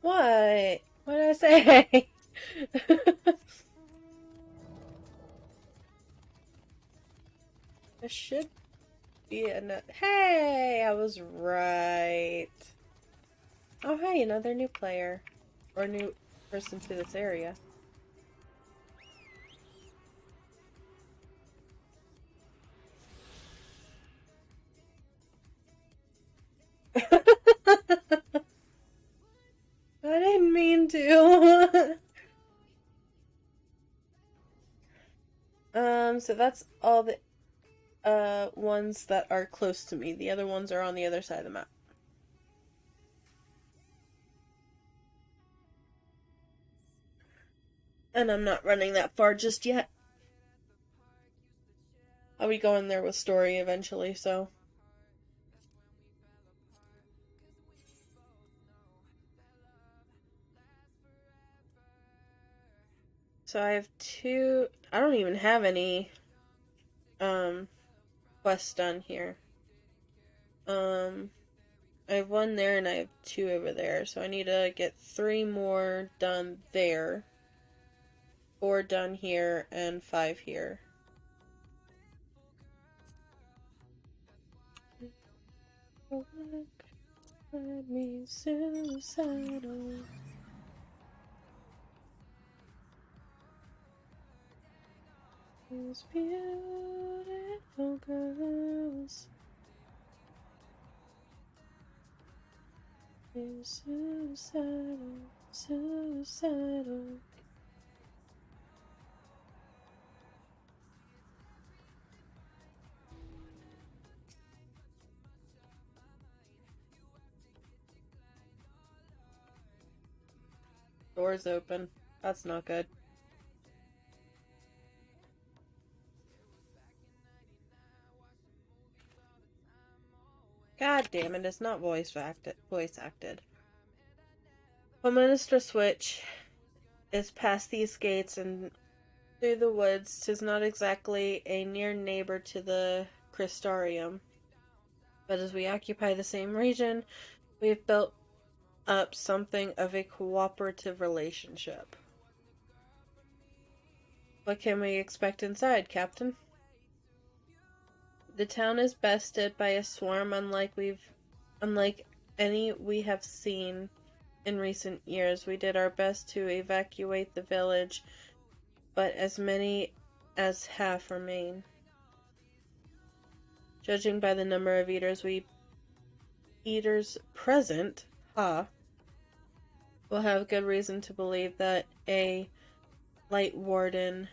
What? What did I say? should be a... Hey! I was right. Oh, hey, another new player. Or new person to this area. I didn't mean to. So that's all the ones that are close to me. The other ones are on the other side of the map. And I'm not running that far just yet. I'll be going there with Story eventually, so. So I have two... I don't even have any, quests done here. I have one there and I have two over there, so I need to get 3 more done there. 4 done here and 5 here. Let me suicidal. These beautiful girls. Suicidal, suicidal. Doors open. That's not good. God damn it, it's not voice acted. Minister Switch is past these gates and through the woods. 'Tis not exactly a near neighbor to the Crystarium. But as we occupy the same region, we've built up something of a cooperative relationship. What can we expect inside, Captain? The town is bested by a swarm unlike any we have seen in recent years. We did our best to evacuate the village, but as many as half remain. Judging by the number of eaters present, we'll have good reason to believe that a light warden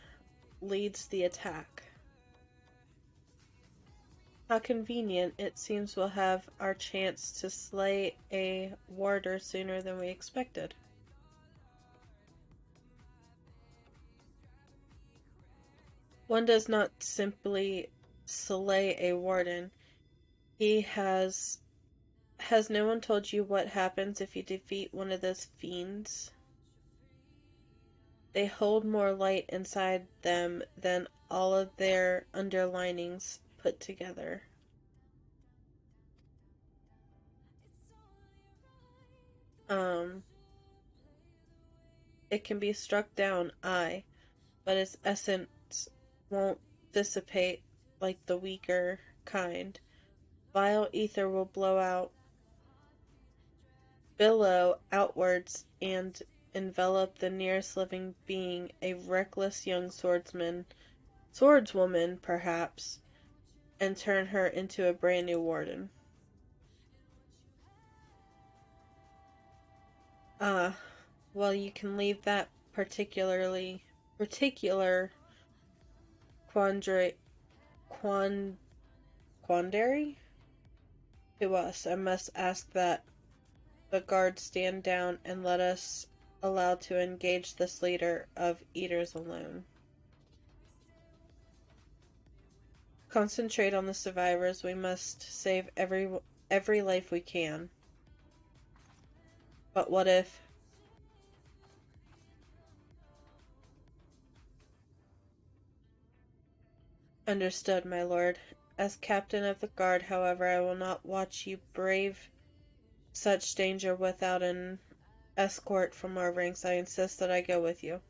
leads the attack. How convenient. It seems we'll have our chance to slay a warder sooner than we expected. One does not simply slay a warden. Has no one told you what happens if you defeat one of those fiends? They hold more light inside them than all of their underlinings put together. It can be struck down, aye, but its essence won't dissipate like the weaker kind. Vile ether will billow outwards and envelop the nearest living being, a reckless young swordswoman perhaps, and turn her into a brand new warden. Well, you can leave that particular quandary to us. I must ask that the guards stand down and let us allow to engage this leader of eaters alone. Concentrate on the survivors. We must save every life we can. But what if... Understood, my lord. As captain of the guard, however, I will not watch you brave such danger without an escort from our ranks. I insist that I go with you.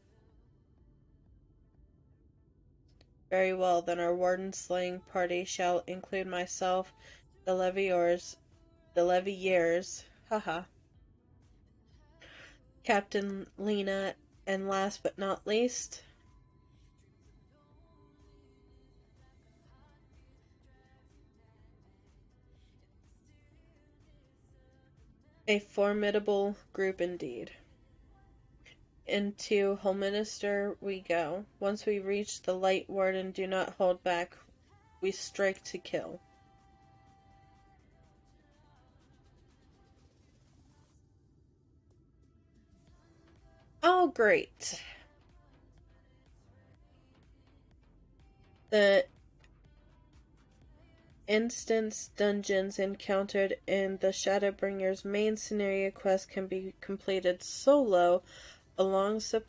Very well, then our warden slaying party shall include myself, the Leviers, haha, Captain Lena, and last but not least, a formidable group indeed. Into Holminster we go. Once we reach the Light Warden, do not hold back. We strike to kill. Oh, great. The instance dungeons encountered in the Shadowbringers main scenario quest can be completed solo alongside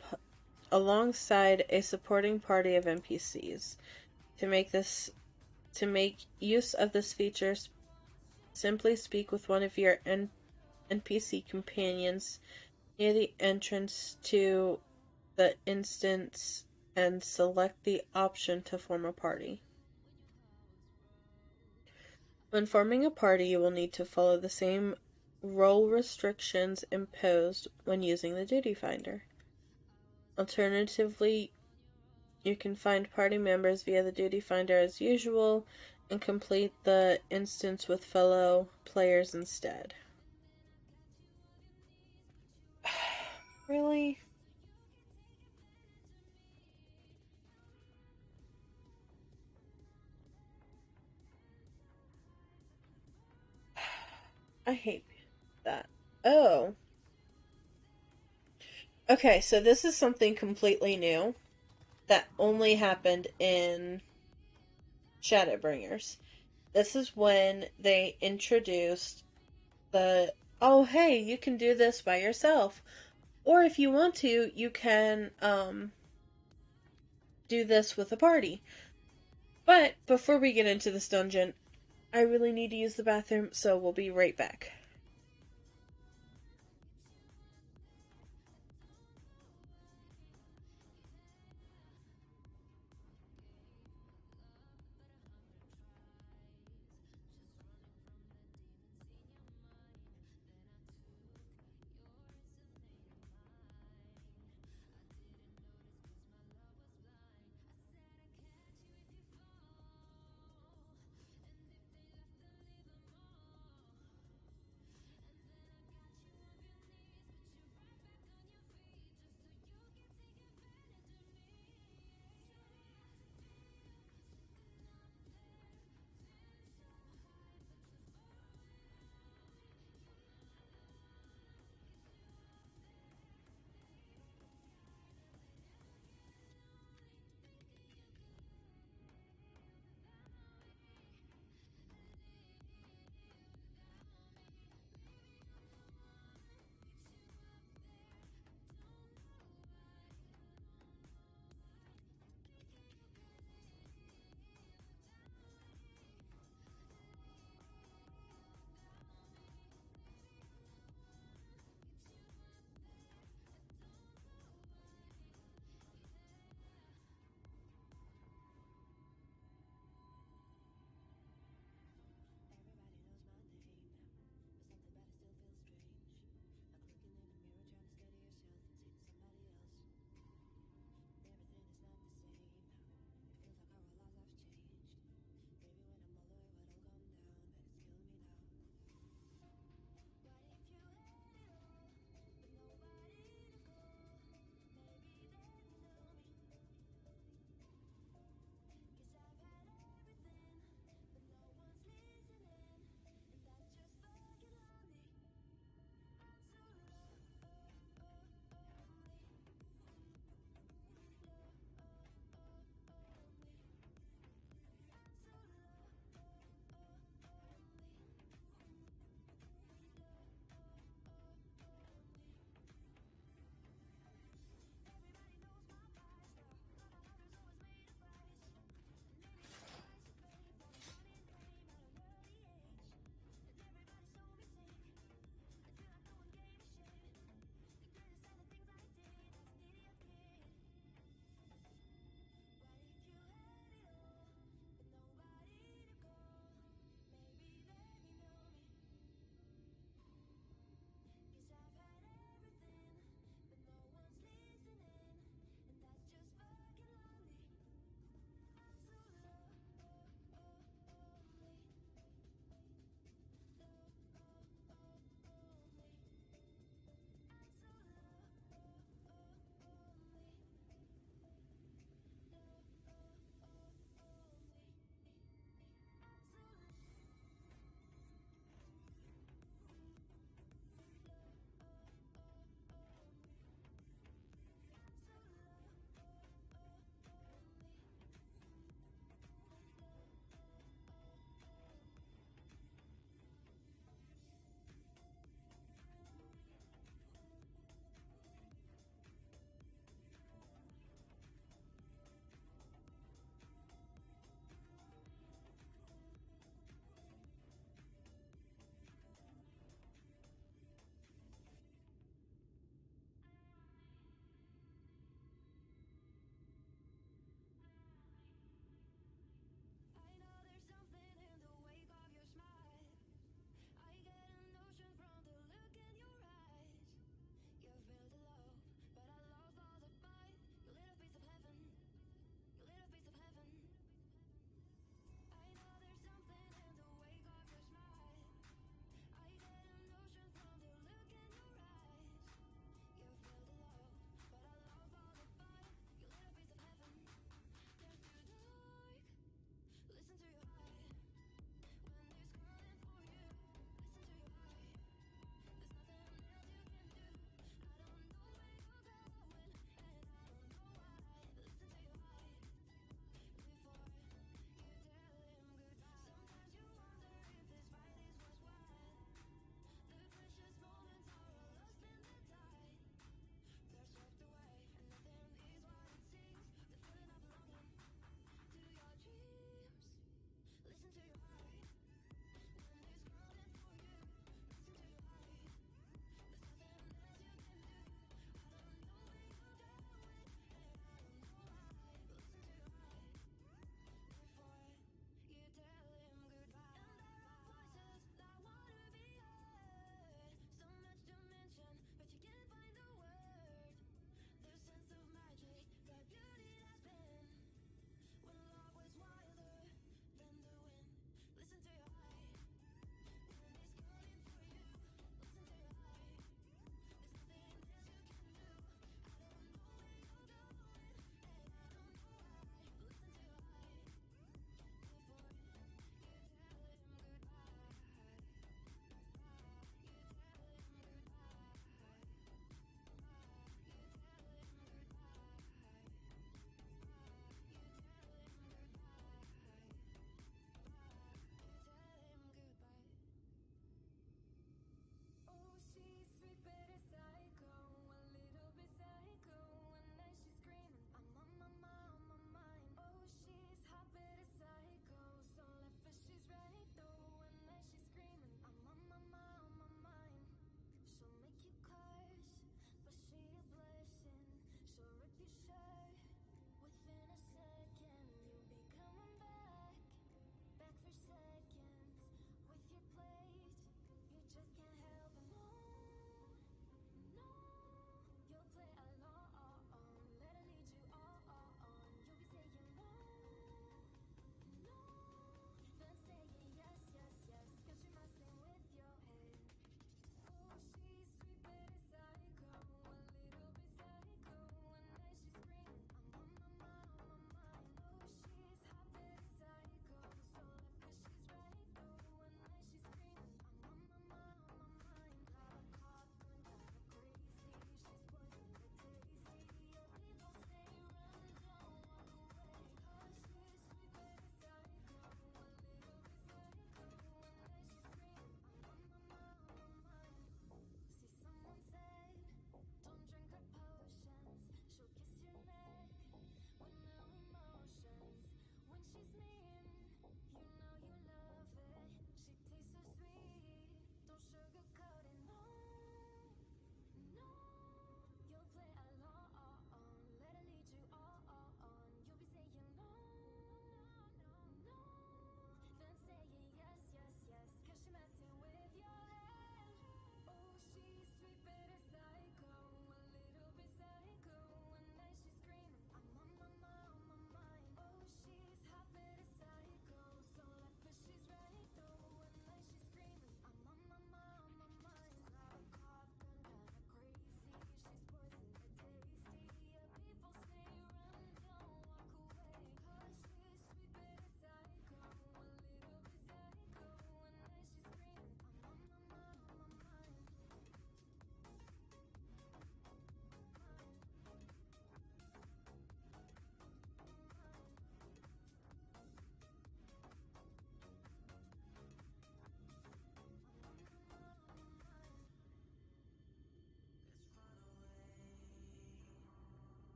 a supporting party of NPCs. To make use of this feature, simply speak with one of your NPC companions near the entrance to the instance and select the option to form a party. When forming a party, you will need to follow the same role restrictions imposed when using the Duty Finder. Alternatively, you can find party members via the Duty Finder as usual and complete the instance with fellow players instead. Really? I hate that. Oh. Okay, so this is something completely new that only happened in Shadowbringers. This is when they introduced the, oh hey, you can do this by yourself. Or if you want to, you can do this with a party. But before we get into this dungeon, I really need to use the bathroom, so we'll be right back.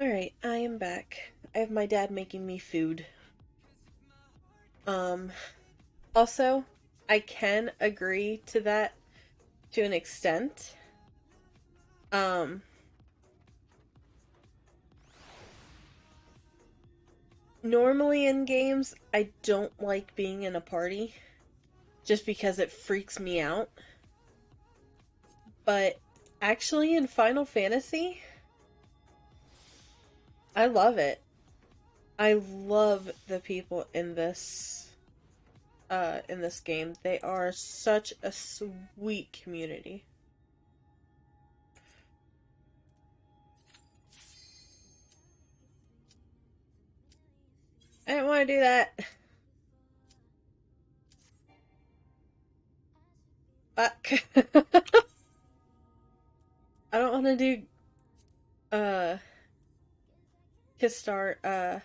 Alright, I am back. I have my dad making me food. Um, also, I can agree to that to an extent. Um, Normally in games, I don't like being in a party just because it freaks me out. But actually, in Final Fantasy, I love it. I love the people in this game. They are such a sweet community. I didn't want to do that. Fuck. I don't want to do uh Kistar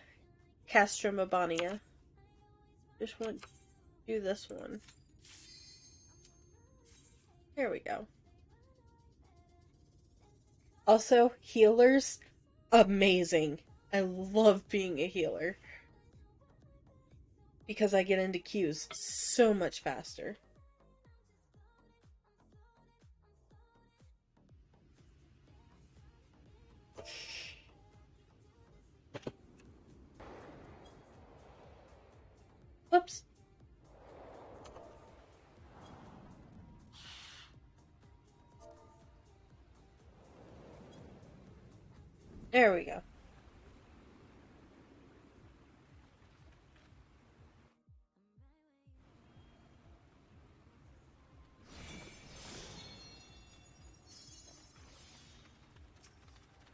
Castromabania. Just want to do this one. There we go. Also, healers, amazing. I love being a healer because I get into queues so much faster. Whoops. There we go.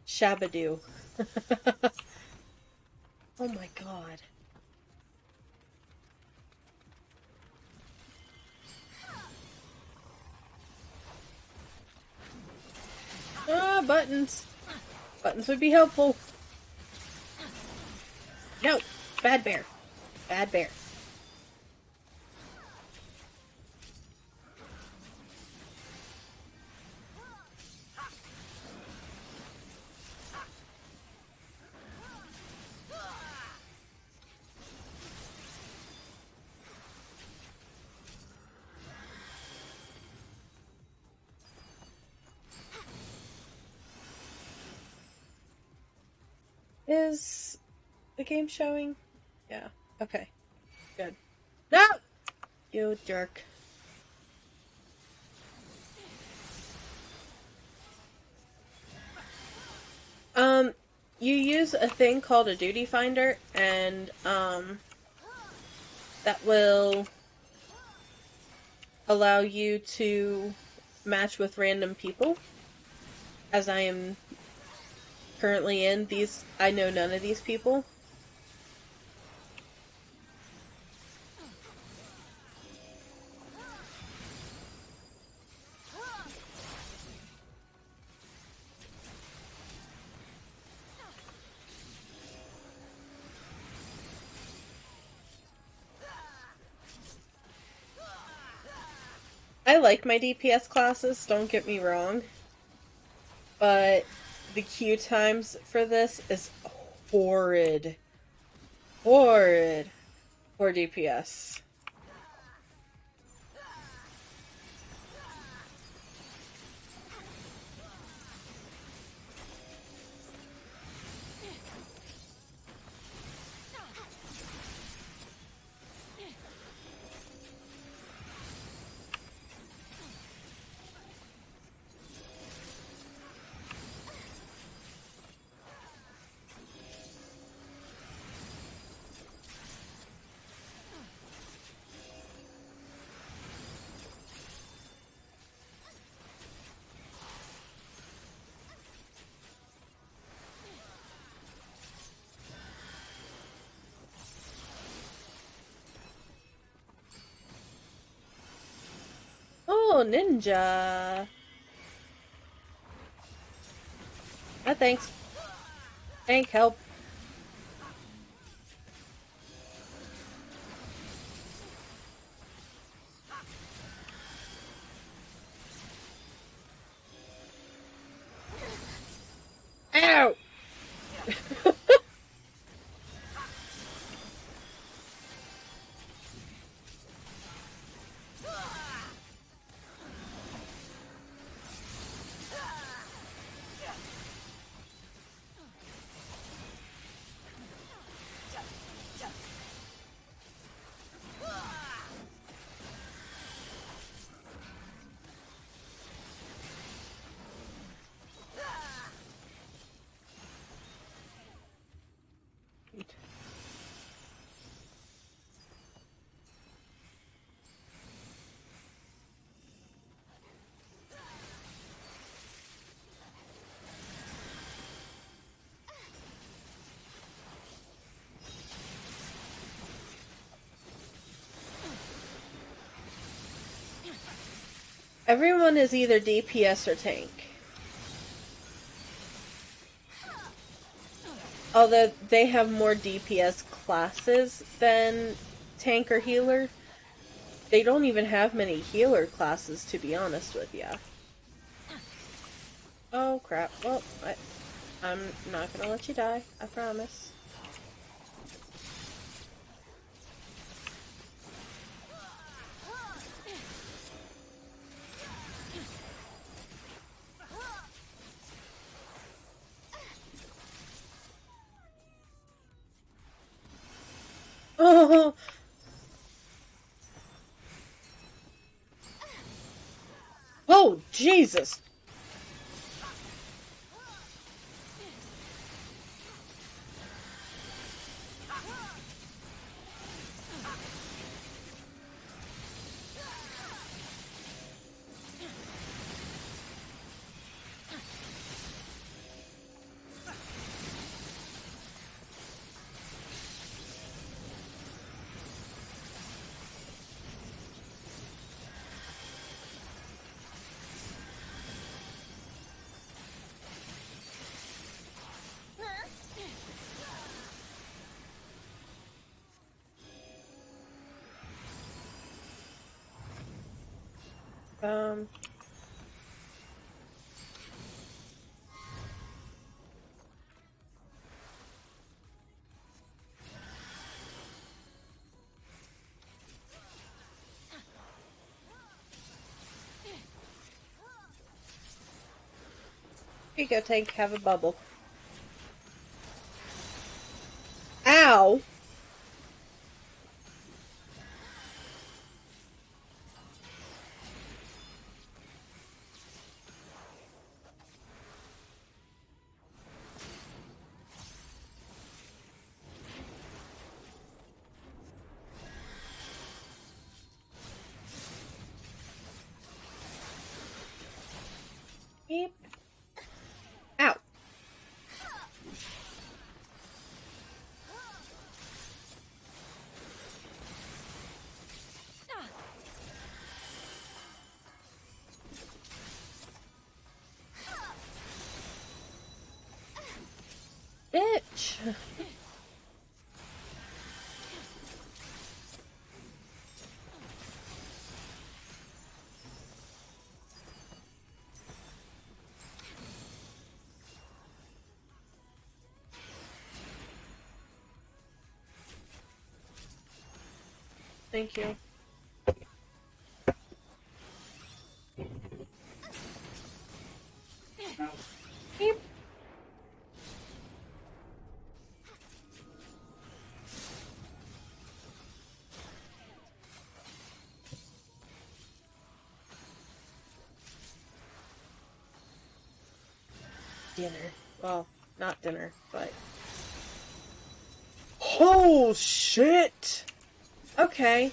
Shabadoo. Oh my god. Ah, buttons. Buttons would be helpful. No! Bad bear. Bad bear. Is the game showing? Yeah. Okay. Good. No! You jerk. You use a thing called a duty finder, and, that will allow you to match with random people. As I am currently in these, I know none of these people. I like my DPS classes, don't get me wrong, but the queue times for this is horrid. Horrid for DPS. Oh, ninja. Ah, thanks. Thank help. Ow! Everyone is either DPS or tank. Although they have more DPS classes than tank or healer. They don't even have many healer classes, to be honest with ya. Oh crap. Well, I'm not gonna let you die. I promise. Oh! Oh, Jesus! Um... Here you go, tank. Have a bubble. Ow! Beep. Ow. Bitch. Thank you. Beep. Dinner. Well, not dinner, but... Oh, shit! Okay.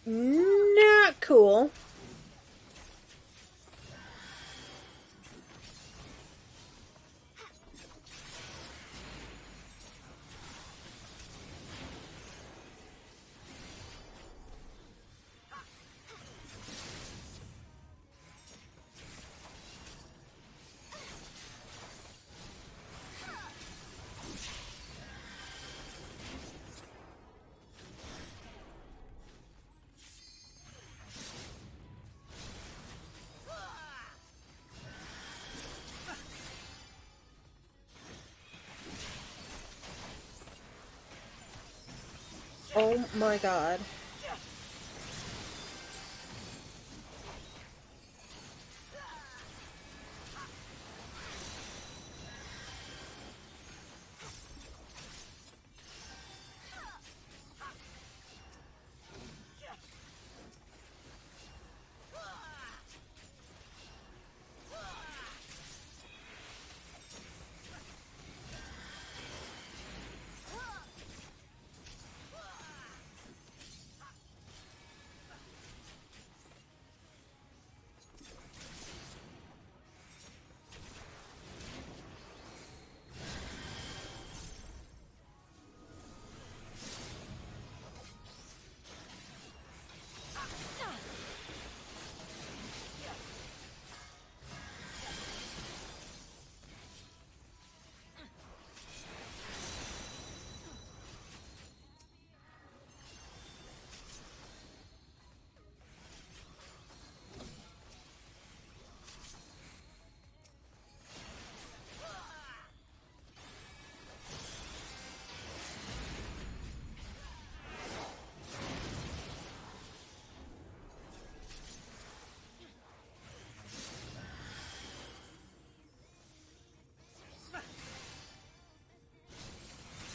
Not cool. Oh my god.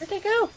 Where'd they go?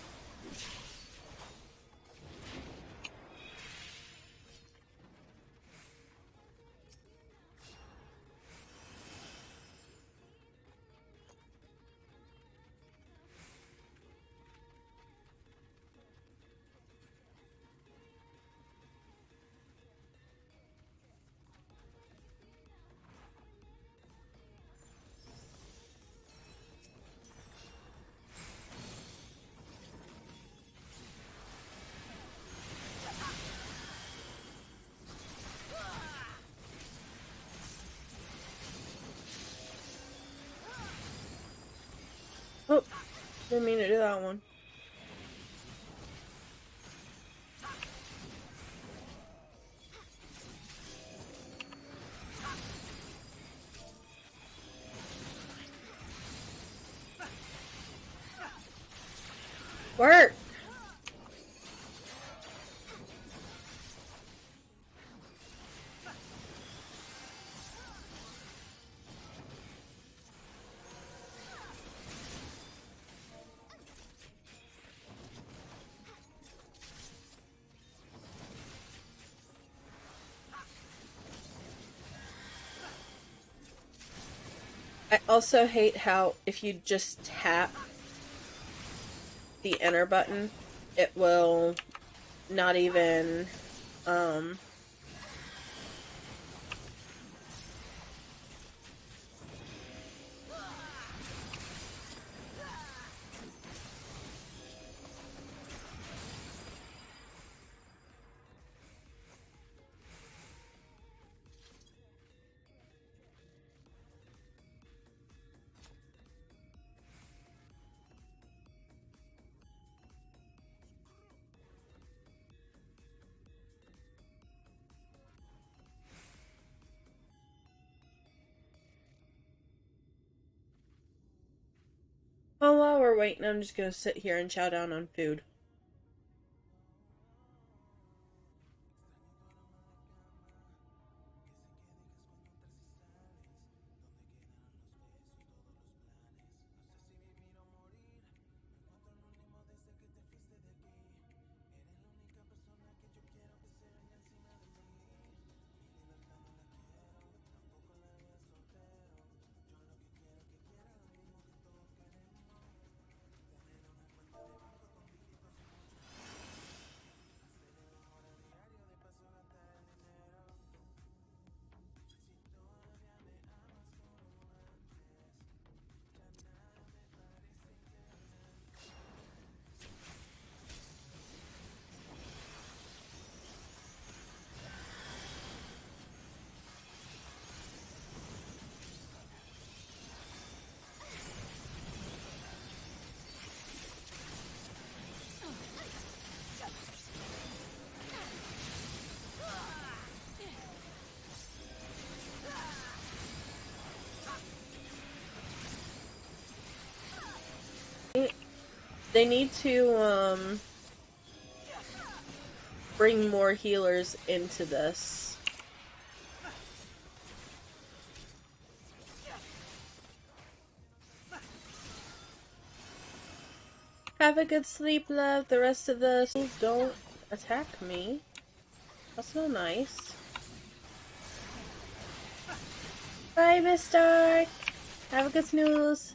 Oh, didn't mean to do that one. Work! I also hate how if you just tap the enter button, it will not even, oh, while we're waiting, I'm just gonna sit here and chow down on food. They need to, bring more healers into this. Have a good sleep, love. The rest of the souls don't attack me. That's not nice. Bye, Miss Dark. Have a good snooze.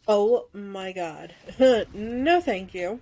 Oh my god. No thank you.